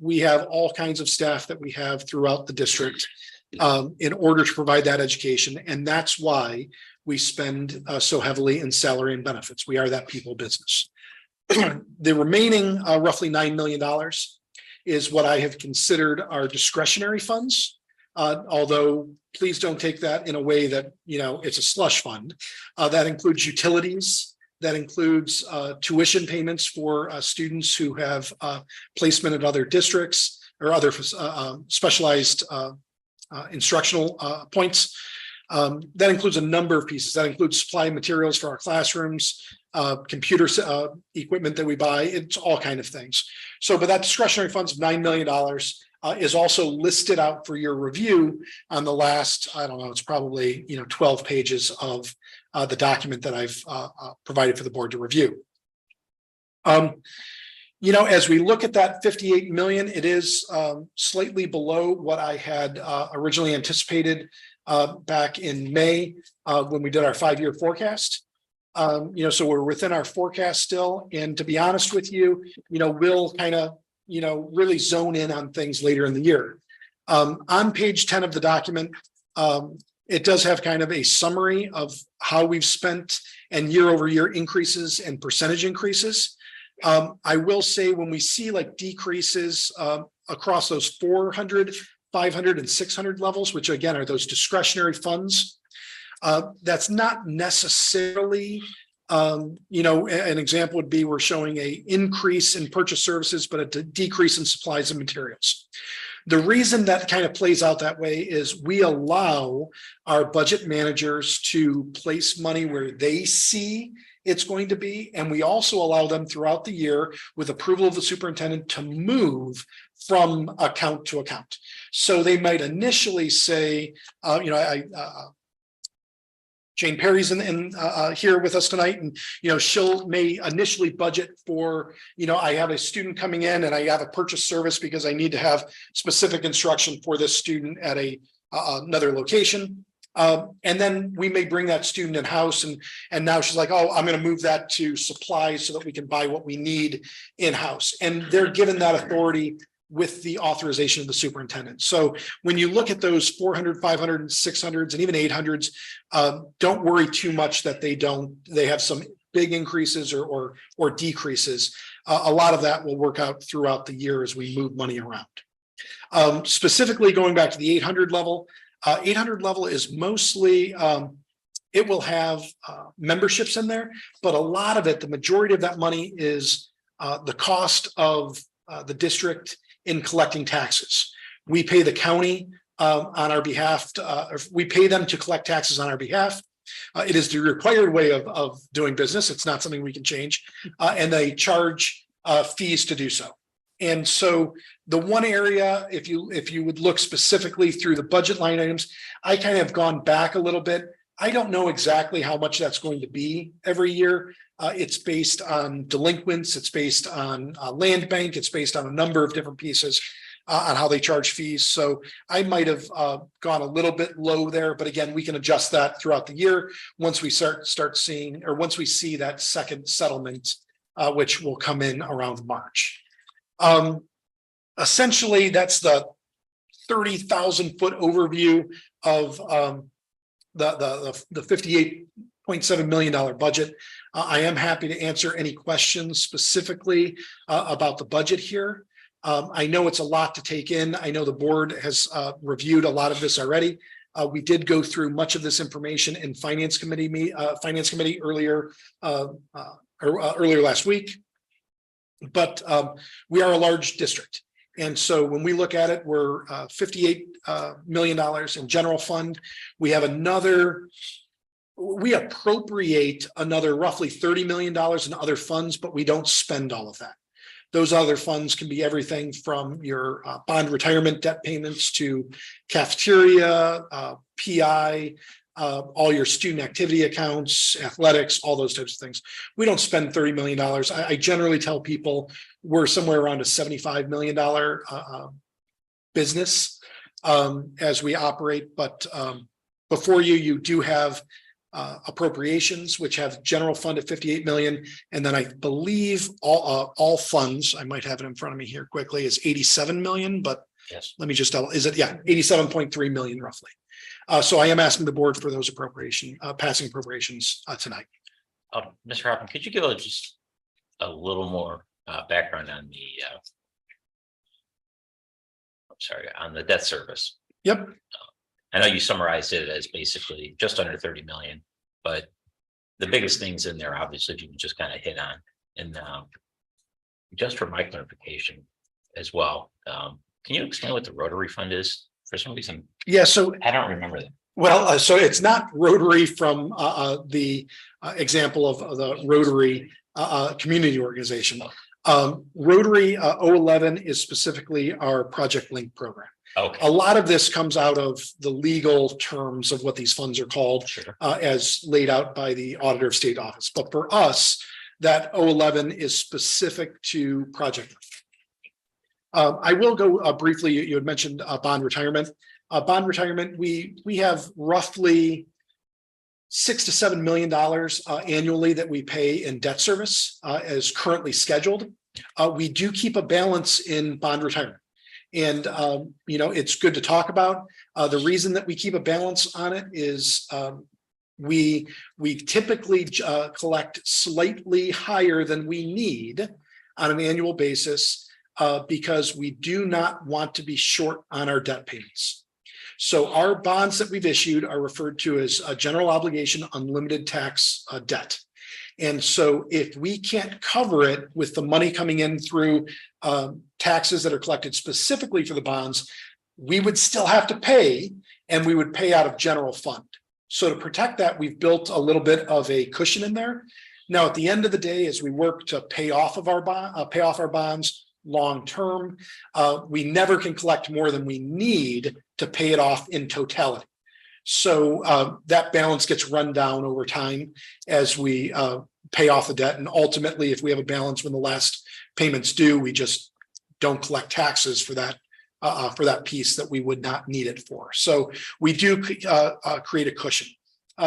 We have all kinds of staff that we have throughout the district in order to provide that education. And that's why we spend so heavily in salary and benefits. We are that people business. The remaining roughly $9 million is what I have considered our discretionary funds. Although please don't take that in a way that, it's a slush fund. That includes utilities. That includes tuition payments for students who have placement at other districts or other specialized instructional points. That includes a number of pieces. That includes supply materials for our classrooms, computer equipment that we buy. It's all kinds of things. So, but that discretionary funds of $9 million, is also listed out for your review on the last, I don't know, it's probably, 12 pages of the document that I've provided for the board to review. As we look at that 58 million, it is slightly below what I had originally anticipated back in May when we did our 5-year forecast. So we're within our forecast still. And to be honest with you, we'll kind of, really zone in on things later in the year. On page 10 of the document, it does have kind of a summary of how we've spent and year-over-year increases and percentage increases. I will say when we see like decreases across those 400, 500, and 600 levels, which again are those discretionary funds, that's not necessarily, an example would be we're showing a increase in purchase services, but a decrease in supplies and materials. The reason that kind of plays out that way is we allow our budget managers to place money where they see it's going to be. And we also allow them throughout the year with approval of the superintendent to move from account to account. So they might initially say, Jane Perry's in here with us tonight, and she'll may initially budget for, I have a student coming in and I have a purchase service because I need to have specific instruction for this student at another location. And then we may bring that student in house and now she's like, oh, I'm going to move that to supplies so that we can buy what we need in house. And they're given that authority with the authorization of the superintendent. So when you look at those 400, 500, 600s, and even 800s, don't worry too much that they have some big increases or decreases. A lot of that will work out throughout the year as we move money around. Specifically going back to the 800 level, 800 level is mostly, it will have memberships in there, but a lot of it, the majority of that money is the cost of the district in collecting taxes. We pay the county on our behalf, we pay them to collect taxes on our behalf. It is the required way of doing business. It's not something we can change. And they charge fees to do so. And so the one area, if you would look specifically through the budget line items, I kind of have gone back a little bit. I don't know exactly how much that's going to be every year. It's based on delinquents. It's based on land bank. It's based on a number of different pieces on how they charge fees. So I might have gone a little bit low there, but again, we can adjust that throughout the year once we start seeing, or once we see that second settlement, which will come in around March. Essentially, that's the 30,000 foot overview of the $58.7 million budget. I am happy to answer any questions specifically about the budget here. I know it's a lot to take in. I know the board has reviewed a lot of this already. We did go through much of this information in finance committee earlier last week. But we are a large district. And so when we look at it, we're $58 million in general fund. We appropriate another roughly $30 million in other funds, but we don't spend all of that. Those other funds can be everything from your bond retirement debt payments to cafeteria, PI, all your student activity accounts, athletics, all those types of things. We don't spend $30 million. I generally tell people we're somewhere around a $75 million business as we operate. But before you do have appropriations, which have general fund at 58 million. And then I believe all funds, I might have it in front of me here quickly, is 87 million, but Yes. let me just tell, is it? Yeah, 87.3 million roughly. So I am asking the board for those passing appropriations tonight. Mr. Hoffman, could you give us just a little more background on on the debt service? Yep. I know you summarized it as basically just under 30 million, but the biggest things in there, obviously, you can just kind of hit on. And just for my clarification as well, can you explain what the Rotary Fund is? For some reason, Yeah, so I don't remember that. well, so it's not Rotary from the example of the Rotary community organization. Rotary 011 is specifically our Project Link program. Okay, A lot of this comes out of the legal terms of what these funds are called, sure. as laid out by the Auditor of State Office. But for us, that 011 is specific to Project Link. I will go briefly, you had mentioned bond retirement. Bond retirement, we have roughly $6 to $7 million annually that we pay in debt service as currently scheduled. We do keep a balance in bond retirement. And, it's good to talk about. The reason that we keep a balance on it is we typically collect slightly higher than we need on an annual basis because we do not want to be short on our debt payments. So our bonds that we've issued are referred to as a general obligation unlimited tax debt. And so if we can't cover it with the money coming in through taxes that are collected specifically for the bonds, we would still have to pay, and we would pay out of general fund. So to protect that, we've built a little bit of a cushion in there. Now, at the end of the day, as we work to pay off our bonds long term, we never can collect more than we need to pay it off in totality. So that balance gets run down over time as we pay off the debt. And ultimately, if we have a balance when the last payment's due, we just don't collect taxes for that piece that we would not need it for. So we do create a cushion.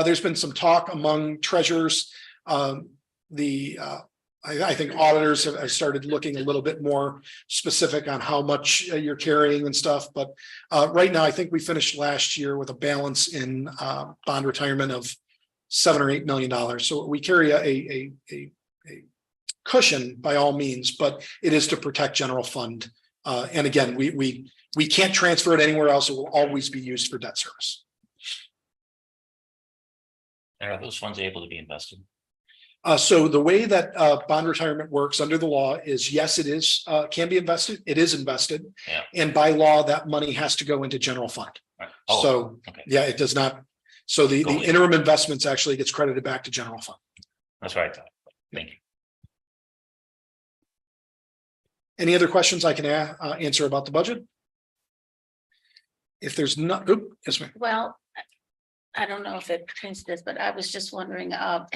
There's been some talk among treasurers. I think auditors have started looking a little bit more specific on how much you're carrying and stuff. But right now, I think we finished last year with a balance in bond retirement of $7 or $8 million. So we carry a cushion by all means, but it is to protect general fund. And again, we can't transfer it anywhere else. It will always be used for debt service. Are those funds able to be invested? So the way that bond retirement works under the law is, yes, it is can be invested. It is invested, Yeah. and by law, that money has to go into general fund. Right. Oh, So okay. yeah, it does not. So the Go in. interim investments actually gets credited back to general fund. That's what I thought. Thank you. Any other questions I can answer about the budget? If there's not, yes, ma'am. Well, I don't know if it pertains to this, but I was just wondering about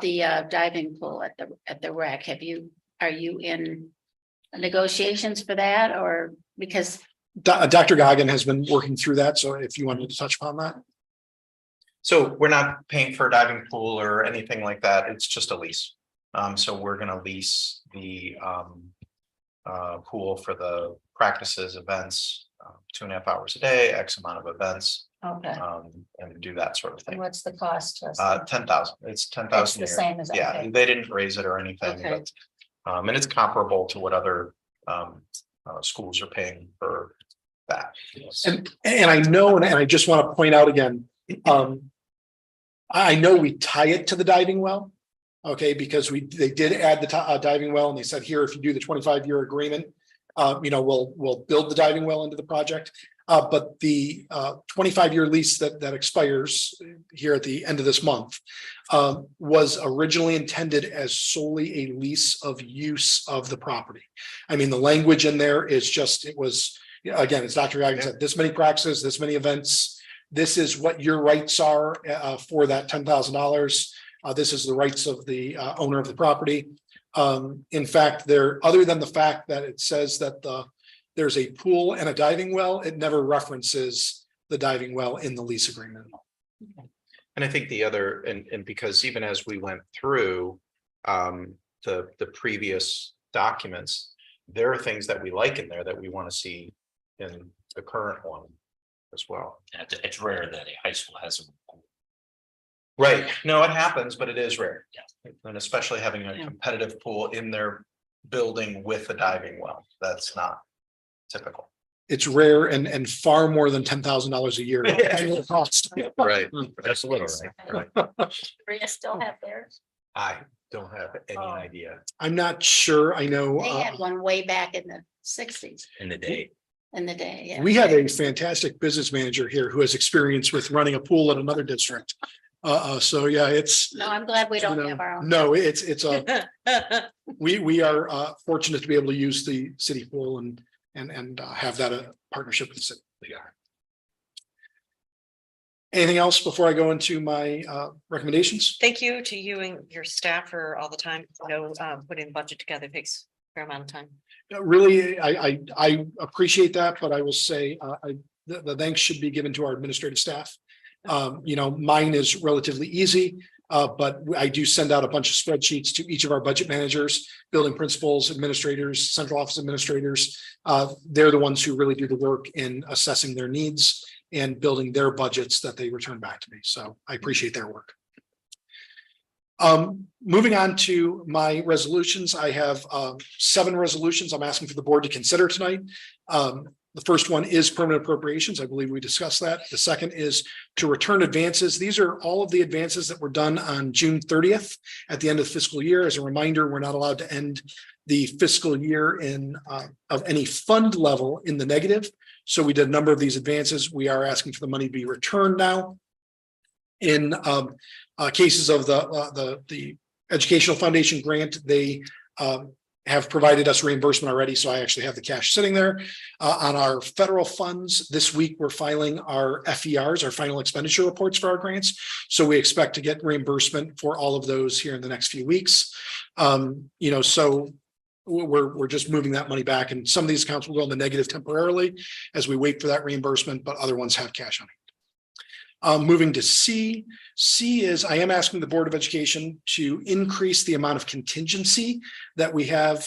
the diving pool at the rec. Are you in negotiations for that, or because? Dr. Goggin has been working through that. So if you wanted to touch upon that. So we're not paying for a diving pool or anything like that. It's just a lease. So we're going to lease the pool for the practices, events, 2.5 hours a day, X amount of events, Okay, and do that sort of and thing. what's the cost to us? 10,000. It's 10,000. It's the same as that, Yeah, okay. they didn't raise it or anything, Okay. but and it's comparable to what other schools are paying for that. And I know, and I just want to point out again, I know we tie it to the diving well. Okay, because they did add the diving well, and they said here, if you do the 25-year agreement, we'll build the diving well into the project. But the 25-year lease that expires here at the end of this month was originally intended as solely a lease of use of the property. I mean, the language in there is just, it was, again, as Dr. Goggin said, this many practices, this many events. This is what your rights are for that $10,000. This is the rights of the owner of the property. In fact, other than the fact that it says that there's a pool and a diving well, it never references the diving well in the lease agreement. And I think the other, and because even as we went through the previous documents, there are things that we like in there that we want to see in the current one as well. It's rare that a high school has a Right. No, it happens, but it is rare. Yeah. And especially having a competitive pool in their building with a diving well. That's not typical. It's rare and far more than $10,000 a year. Annual cost. Right. That's a little Right. Maria still have theirs? I don't have any Oh. idea. I'm not sure. I know They had one way back in the 60s in the day. in the day, yeah. we have a fantastic business manager here who has experience with running a pool at another district. So yeah, it's. No, I'm glad we you don't know, have our own. No, it's a, we are fortunate to be able to use the city pool and have that a partnership with the city. Anything else before I go into my recommendations? Thank you to you and your staff for all the time, putting the budget together takes a fair amount of time. Really, I appreciate that, but I will say, the thanks should be given to our administrative staff. Mine is relatively easy, but I do send out a bunch of spreadsheets to each of our budget managers, building principals, administrators, central office administrators. They're the ones who really do the work in assessing their needs and building their budgets that they return back to me. So I appreciate their work. Moving on to my resolutions, I have 7 resolutions I'm asking for the board to consider tonight. The first one is permanent appropriations. I believe we discussed that. The second is to return advances. These are all of the advances that were done on June 30th at the end of the fiscal year. As a reminder, we're not allowed to end the fiscal year in of any fund level in the negative. So we did a number of these advances. We are asking for the money to be returned now. In cases of the Educational Foundation grant, they have provided us reimbursement already. So I actually have the cash sitting there. On our federal funds, this week we're filing our FERs, our final expenditure reports for our grants. So we expect to get reimbursement for all of those here in the next few weeks. So we're just moving that money back, and some of these accounts will go in the negative temporarily as we wait for that reimbursement, but other ones have cash on hand. Moving to C. C is I am asking the Board of Education to increase the amount of contingency that we have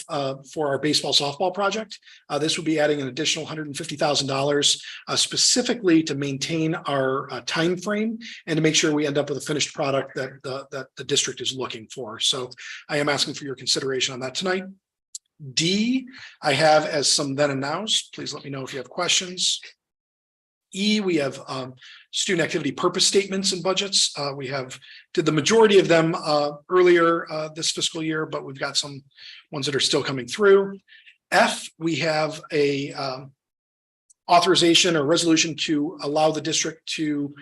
for our baseball softball project. This would be adding an additional $150,000 specifically to maintain our time frame and to make sure we end up with a finished product that the district is looking for. So I am asking for your consideration on that tonight. D, I have as some then and nows. Please let me know if you have questions. E, we have student activity purpose statements and budgets. We did the majority of them earlier this fiscal year, but we've got some ones that are still coming through. F, we have a authorization or resolution to allow the district to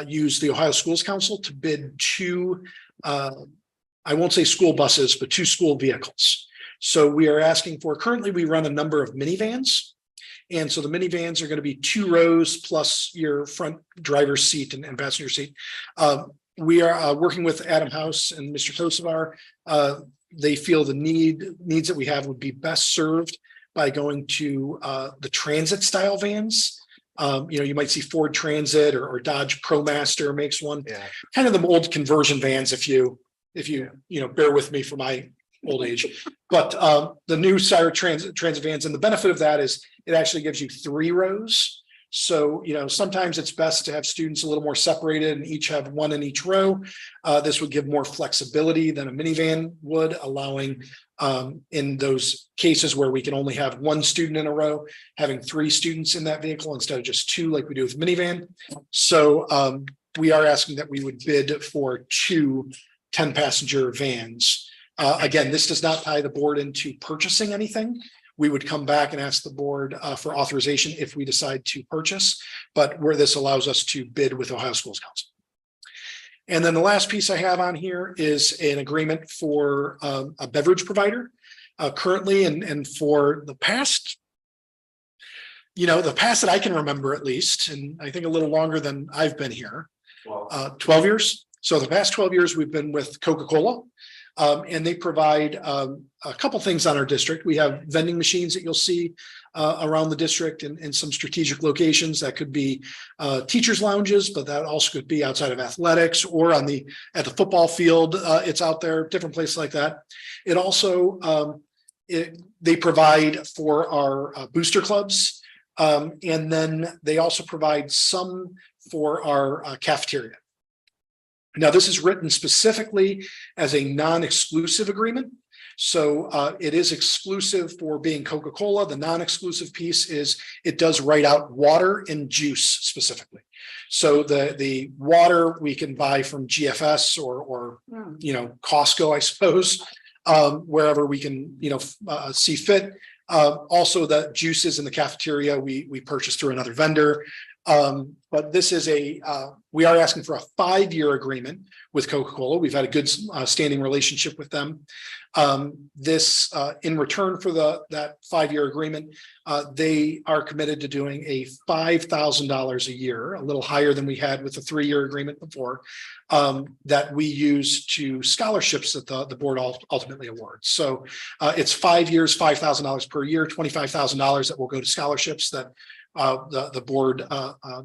use the Ohio Schools Council to bid 2, I won't say school buses, but 2 school vehicles. So we are asking for, currently we run a number of minivans. And so the minivans are going to be 2 rows plus your front driver's seat and passenger seat. We are working with Adam House and Mr. Kosovar. They feel the needs that we have would be best served by going to the transit style vans. You might see Ford Transit or Dodge ProMaster makes one. Yeah. Kind of the old conversion vans, if you bear with me for my old age. But the new Sire transit vans, and the benefit of that is it actually gives you 3 rows. So, sometimes it's best to have students a little more separated and each have 1 in each row. This would give more flexibility than a minivan would, allowing in those cases where we can only have 1 student in a row, having 3 students in that vehicle instead of just 2 like we do with minivan. So we are asking that we would bid for 2 10-passenger vans. Again, this does not tie the board into purchasing anything. We would come back and ask the board for authorization if we decide to purchase, but where this allows us to bid with Ohio Schools Council. And then the last piece I have on here is an agreement for a beverage provider. Currently and for the past, that I can remember at least, and I think a little longer than I've been here, 12 years. So the past 12 years we've been with Coca-Cola. And they provide a couple things on our district. We have vending machines that you'll see around the district in some strategic locations. That could be teachers' lounges, but that also could be outside of athletics or at the football field. It's out there, different places like that. It also they provide for our booster clubs, and then they also provide some for our cafeteria. Now, this is written specifically as a non-exclusive agreement. So it is exclusive for being Coca-Cola. The non-exclusive piece is it does write out water and juice specifically. So the water we can buy from GFS or Costco, I suppose, wherever we can, see fit. Also the juices in the cafeteria, we purchase through another vendor. But this is we are asking for a 5-year agreement with Coca-Cola. We've had a good standing relationship with them. This in return for that 5-year agreement, they are committed to doing a $5,000 a year, a little higher than we had with the 3-year agreement before, that we use to scholarships that the board ultimately awards. So it's 5 years, $5,000 per year, $25,000 that will go to scholarships that the board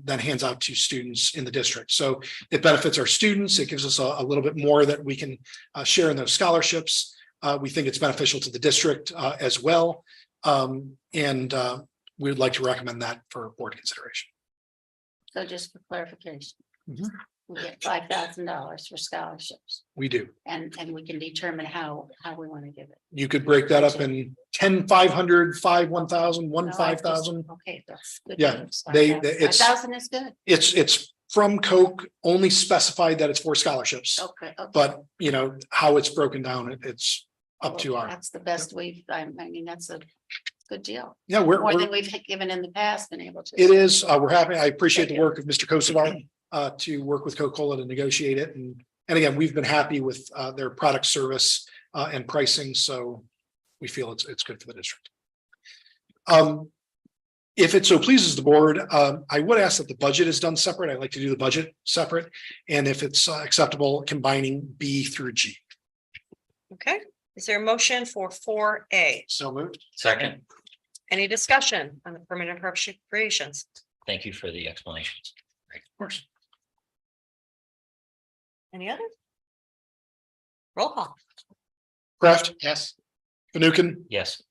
then hands out to students in the district. So it benefits our students. It gives us a little bit more that we can share in those scholarships. We think it's beneficial to the district as well. And we would like to recommend that for board consideration. So just for clarification. Mhm. We get $5,000 for scholarships We do. and we can determine how we want to give it. You could break that up in 10, 500, 5, 1,000, 1, No, I just- 5,000. Okay, that's good. Yeah, it's- 5,000 is good. It's from Coke, only specified that it's for scholarships, Okay. but how it's broken down, it's up to our. That's the best I mean, that's a good deal. Yeah, More than we've given in the past, been able to. It is, we're happy. I appreciate the work of Mr. Kosovar to work with Coca-Cola to negotiate it. And again, we've been happy with their product service and pricing, so we feel it's good for the district. If it so pleases the board, I would ask that the budget is done separate. I'd like to do the budget separate. And if it's acceptable, combining B through G. Okay, is there a motion for 4A? So moved. Second, Any discussion on the permanent appropriations? thank you for the explanations. Of course. Any other? Roll call. Kraft, Yes. Fanukin, Yes,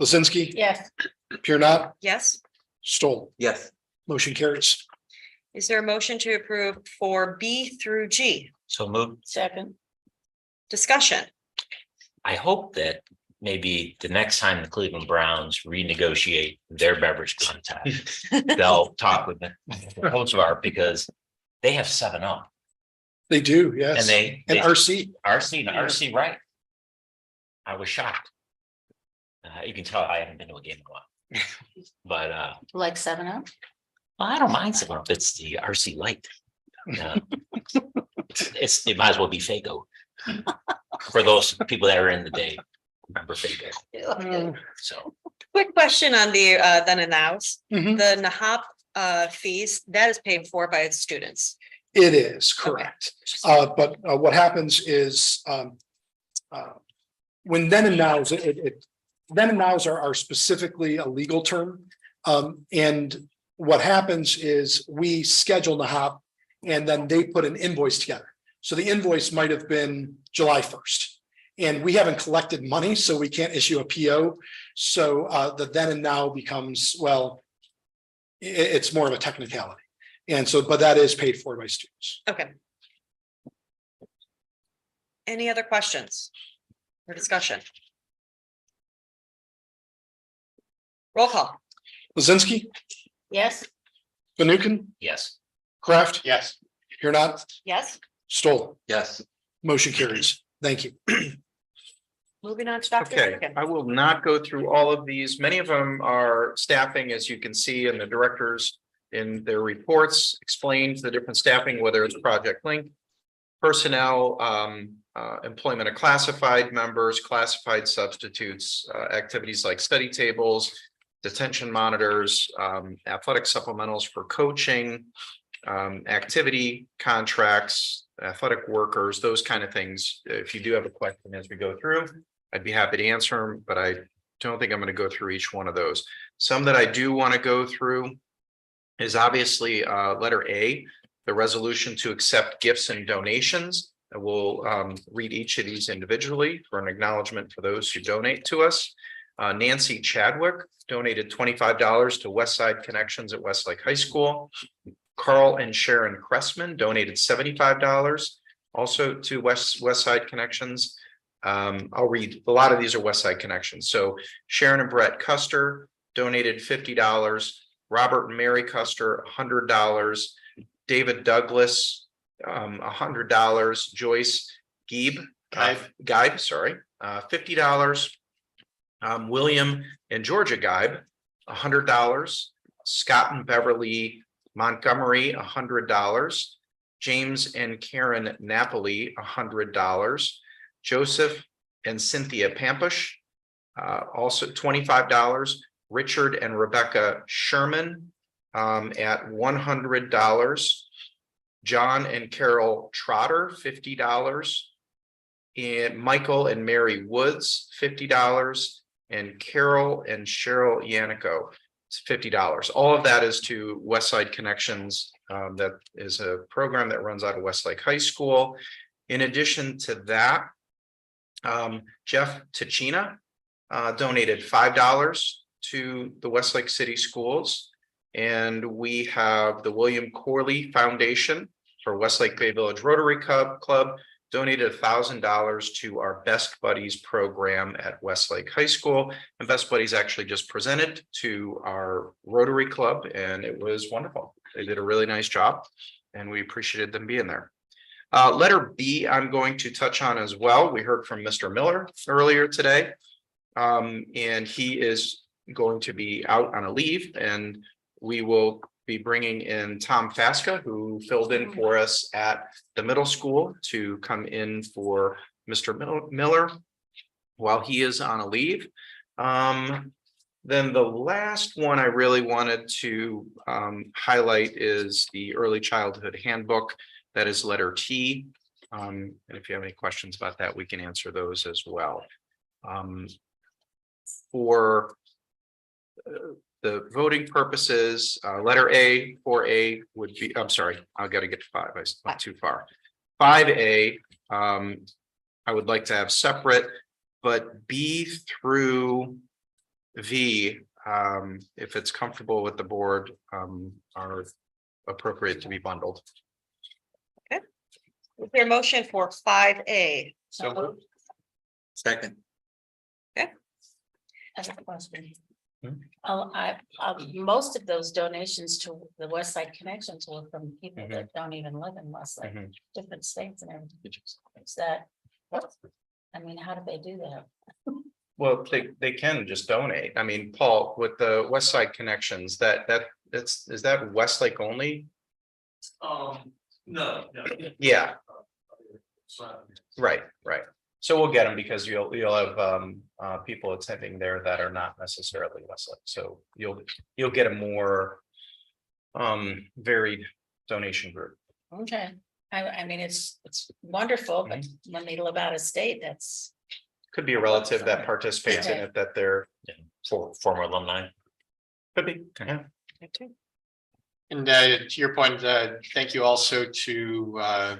Lizinski, Yes, Pure not, Yes. Stoll. Yes. Motion carries. Is there a motion to approve for B through G? so moved. second. Discussion. I hope that maybe the next time the Cleveland Browns renegotiate their beverage contract, they'll talk with the coach of ours because they have 7-Up They do, yes. and they And RC. RC, right? I was shocked. You can tell I haven't been to a game in a while, but Like 7-Up? well, I don't mind 7-Up. It's the RC Light. It might as well be Fago for those people that are in the day. Remember Fago? So Quick question on the then and nows. Mhm. The NAHOP fees, that is paid for by the students. It is correct. But what happens is when then and nows, then and nows are specifically a legal term. And what happens is we schedule NAHOP and then they put an invoice together. So the invoice might have been July 1st. And we haven't collected money, so we can't issue a PO. So the then and now becomes, well, it's more of a technicality. And so, but that is paid for by students. Okay. Any other questions or discussion? Roll call. Lizinski, Yes, Fanukin, yes, Kraft, Yes. Here not, Yes, Stoll. Yes. Motion carries. Thank you. moving on to Dr. Okay, Durkin. I will not go through all of these. Many of them are staffing, as you can see, in the directors in their reports explains the different staffing, whether it's Project Link, personnel, employment of classified members, classified substitutes, activities like study tables, detention monitors, athletic supplementals for coaching, activity contracts, athletic workers, those kind of things. If you do have a question as we go through, I'd be happy to answer them, but I don't think I'm going to go through each one of those. Some that I do want to go through is obviously letter A, the resolution to accept gifts and donations. I will read each of these individually for an acknowledgement for those who donate to us. Nancy Chadwick donated $25 to Westside Connections at Westlake High School. Carl and Sharon Cressman donated $75 also to Westside Connections. I'll read, a lot of these are Westside Connections. So Sharon and Brett Custer donated $50. Robert and Mary Custer, $100. David Douglas, $100. Joyce Geib, sorry, $50. William and Georgia Geib, $100. Scott and Beverly Montgomery, $100. James and Karen Napoli, $100. Joseph and Cynthia Pampush, also $25. Richard and Rebecca Sherman at $100. John and Carol Trotter, $50. And Michael and Mary Woods, $50. And Carol and Cheryl Yanico, it's $50. All of that is to Westside Connections. That is a program that runs out of Westlake High School. In addition to that, Jeff Ticina donated $5 to the Westlake City Schools. And we have the William Corley Foundation for Westlake Bay Village Rotary Club donated $1,000 to our Best Buddies program at Westlake High School. And Best Buddies actually just presented to our Rotary Club, and it was wonderful. They did a really nice job, and we appreciated them being there. Letter B, I'm going to touch on as well. We heard from Mr. Miller earlier today, and he is going to be out on a leave, and we will be bringing in Tom Fasca, who filled in for us at the middle school, to come in for Mr. Miller while he is on a leave. Then the last one I really wanted to highlight is the Early Childhood Handbook. That is letter T. And if you have any questions about that, we can answer those as well. For the voting purposes, letter A, 4A would be, I'm sorry, I've got to get to 5. I went too far. 5A, I would like to have separate, but B through V, if it's comfortable with the board, are appropriate to be bundled. Okay. Is there a motion for 5A? So Second. I have a question. Hmm? Most of those donations to the West Side Connections were from people Mhm. that don't even live in Westlake, Mhm. different states and everything. Is that, I mean, how do they do that? Well, they can just donate. I mean, Paul, with the West Side Connections, is that Westlake only? No. Yeah, right. So we'll get them because you'll have people attending there that are not necessarily Westlake. So you'll get a more varied donation group. Okay, I mean, it's wonderful, but when they live out of state, that's. Could be a relative that participates in it, that they're Former alumni. could be. Yeah. And to your point, thank you also to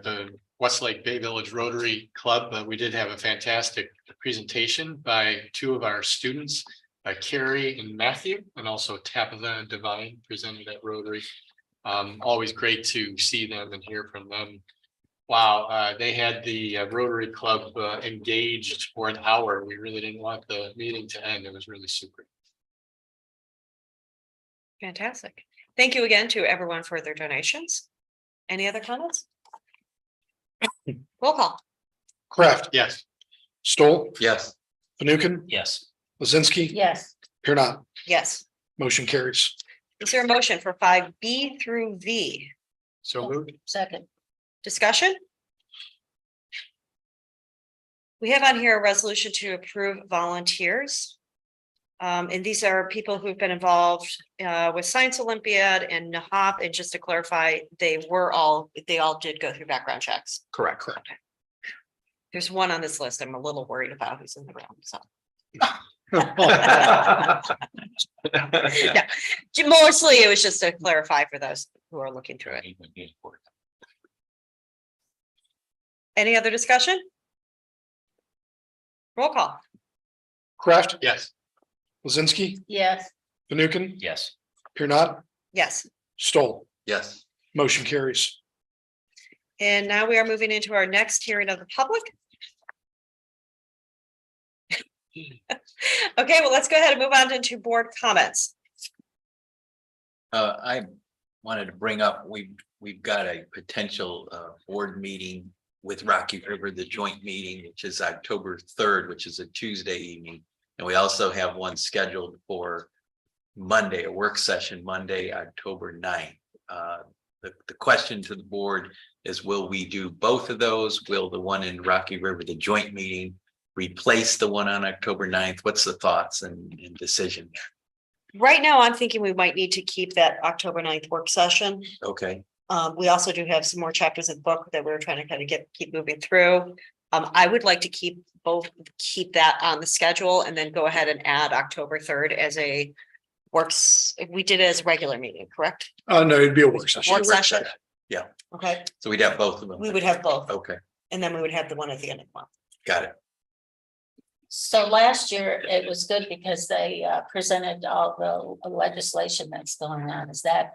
the Westlake Bay Village Rotary Club. We did have a fantastic presentation by 2 of our students, Carrie and Matthew, and also Tabitha Divine presented at Rotary. Always great to see them and hear from them. Wow, they had the Rotary Club engaged for an hour. We really didn't want the meeting to end. It was really super. Fantastic. Thank you again to everyone for their donations. Any other comments? Roll call. Kraft, Yes. Stoll, Yes. Fanukin, Yes. Lizinski, Yes, here not, Yes. motion carries. Is there a motion for 5B through V? So moved. second, Discussion? We have on here a resolution to approve volunteers. And these are people who've been involved with Science Olympiad and NAHOP. And just to clarify, they all did go through background checks. Correct. There's one on this list I'm a little worried about who's in the room, so. Yeah, mostly it was just to clarify for those who are looking through it. Any other discussion? Roll call. Kraft, Yes. Lizinski, yes, Fanukin, Yes. here not, Yes. Stoll, Yes. motion carries. And now we are moving into our next hearing of the public. Okay, well, let's go ahead and move on into board comments. I wanted to bring up, we've got a potential board meeting with Rocky River, the joint meeting, which is October 3rd, which is a Tuesday evening. And we also have one scheduled for Monday, a work session, Monday, October 9th. The question to the board is, will we do both of those? Will the one in Rocky River, the joint meeting, replace the one on October 9th? What's the thoughts and decision? Right now, I'm thinking we might need to keep that October 9th work session. Okay, We also do have some more chapters of the book that we're trying to kind of keep moving through. I would like to keep that on the schedule and then go ahead and add October 3rd as a we did it as a regular meeting, correct? No, it'd be a work session. Work session? Yeah. Okay, so we'd have both of them. we would have both, Okay, and then we would have the one at the end of the month. got it. So last year, it was good because they presented all the legislation that's going on. Is that,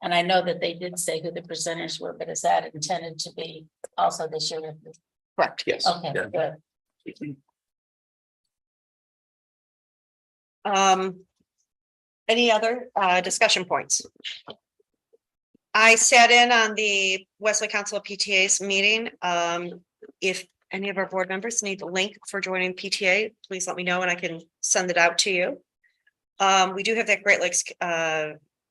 and I know that they did say who the presenters were, but is that intended to be also this year? Correct. Yes. Okay, Yeah. good. Any other discussion points? I sat in on the Westlake Council of PTA's meeting. If any of our board members need the link for joining PTA, please let me know and I can send it out to you. We do have that Great Lakes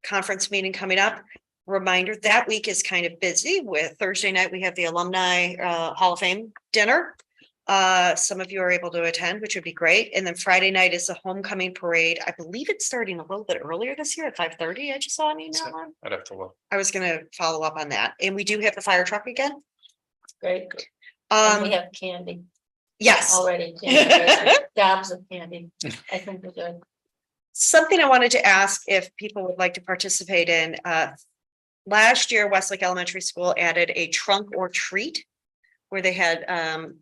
conference meeting coming up. Reminder, that week is kind of busy. With Thursday night, we have the Alumni Hall of Fame dinner. Some of you are able to attend, which would be great. And then Friday night is the homecoming parade. I believe it's starting a little bit earlier this year at 5:30. I just saw an email on. I'd have to look. I was gonna follow up on that. And we do have the fire truck again. Great. And we Um, have candy yes. already. Gobs of candy. I think we're good. Something I wanted to ask if people would like to participate in, last year Westlake Elementary School added a trunk or treat where they had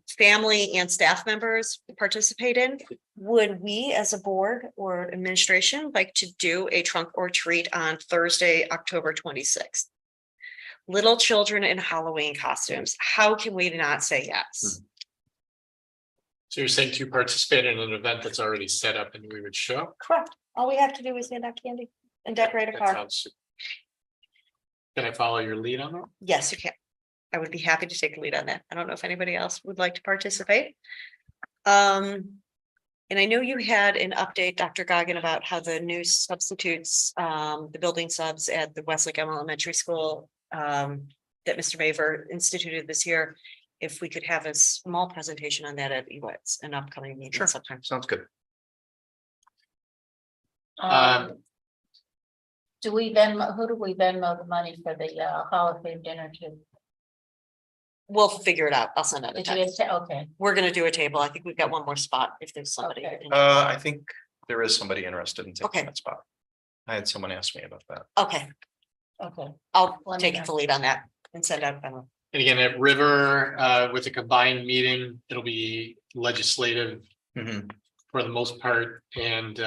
family and staff members participate in. Would we as a board or administration like to do a trunk or treat on Thursday, October 26th? Little children in Halloween costumes. How can we not say yes? So you're saying to participate in an event that's already set up and we would show? Correct. All we have to do is hand out candy and decorate a That car. sounds super. Can I follow your lead on that? Yes, you can. I would be happy to take the lead on that. I don't know if anybody else would like to participate. And I know you had an update, Dr. Goggin, about how the new substitutes, the building subs at the Westlake Elementary School that Mr. Maver instituted this year. If we could have a small presentation on that at EWITS, an upcoming meeting Sure. sometime. Sounds good. Do we Venmo, who do we Venmo the money for the Hall of Fame dinner to? We'll figure it out. I'll send out a Did you text. okay, We're gonna do a table. I think we've got one more spot if there's somebody. Okay. I think there is somebody interested in Okay. taking that spot. I had someone ask me about that. Okay, okay. I'll Let me take know. the lead on that and send out. a memo. And again, at River, with a combined meeting, it'll be legislative Mhm. for the most part. And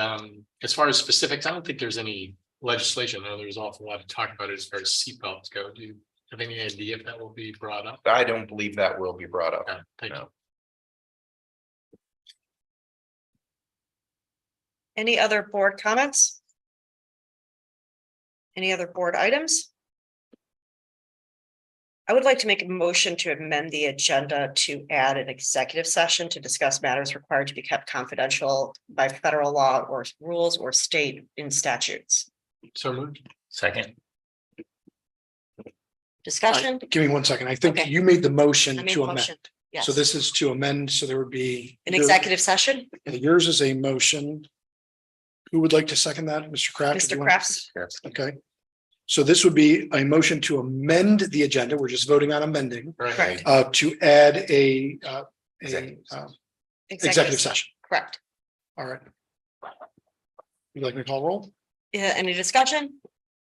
as far as specifics, I don't think there's any legislation. I know there's an awful lot to talk about as far as seatbelts go. Do you have any idea if that will be brought up? I don't believe that will be brought up. Yeah, thank you. No. Any other board comments? Any other board items? I would like to make a motion to amend the agenda to add an executive session to discuss matters required to be kept confidential by federal law or rules or state in statutes. So moved. Second, Discussion? Give me 1 second. I think Okay. you made the I motion made to a amend. motion. Yes, So this is to amend, so there would be. an executive session, Yours is a motion. Who would like to second that? Mr. Kraft? if you Mr. want? Crafts. Okay. So this would be a motion to amend the agenda. We're just voting on amending, Right. to add a Executive executive session. Correct. All right. Would you like me to call roll? Yeah, any discussion?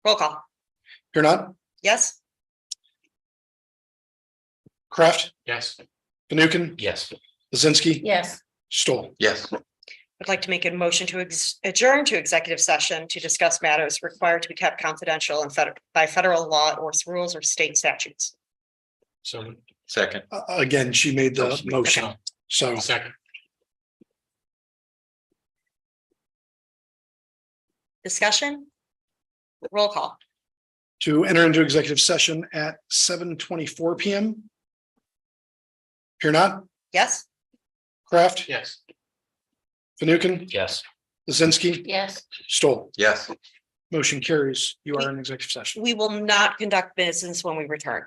Roll call. Here not? Yes, Kraft, Yes. Fanukin, yes. Lizinski, Yes, Stoll. Yes, I'd like to make a motion to adjourn to executive session to discuss matters required to be kept confidential and by federal law or rules or state statutes. So second, Again, she made the motion. So second. Discussion? Roll call. to enter into executive session at 7:24 PM. Here not? Yes, Kraft, Yes. Fanukin, Yes. Lizinski, yes. Stoll. yes. Motion carries. You are in executive session. We will not conduct business when we return.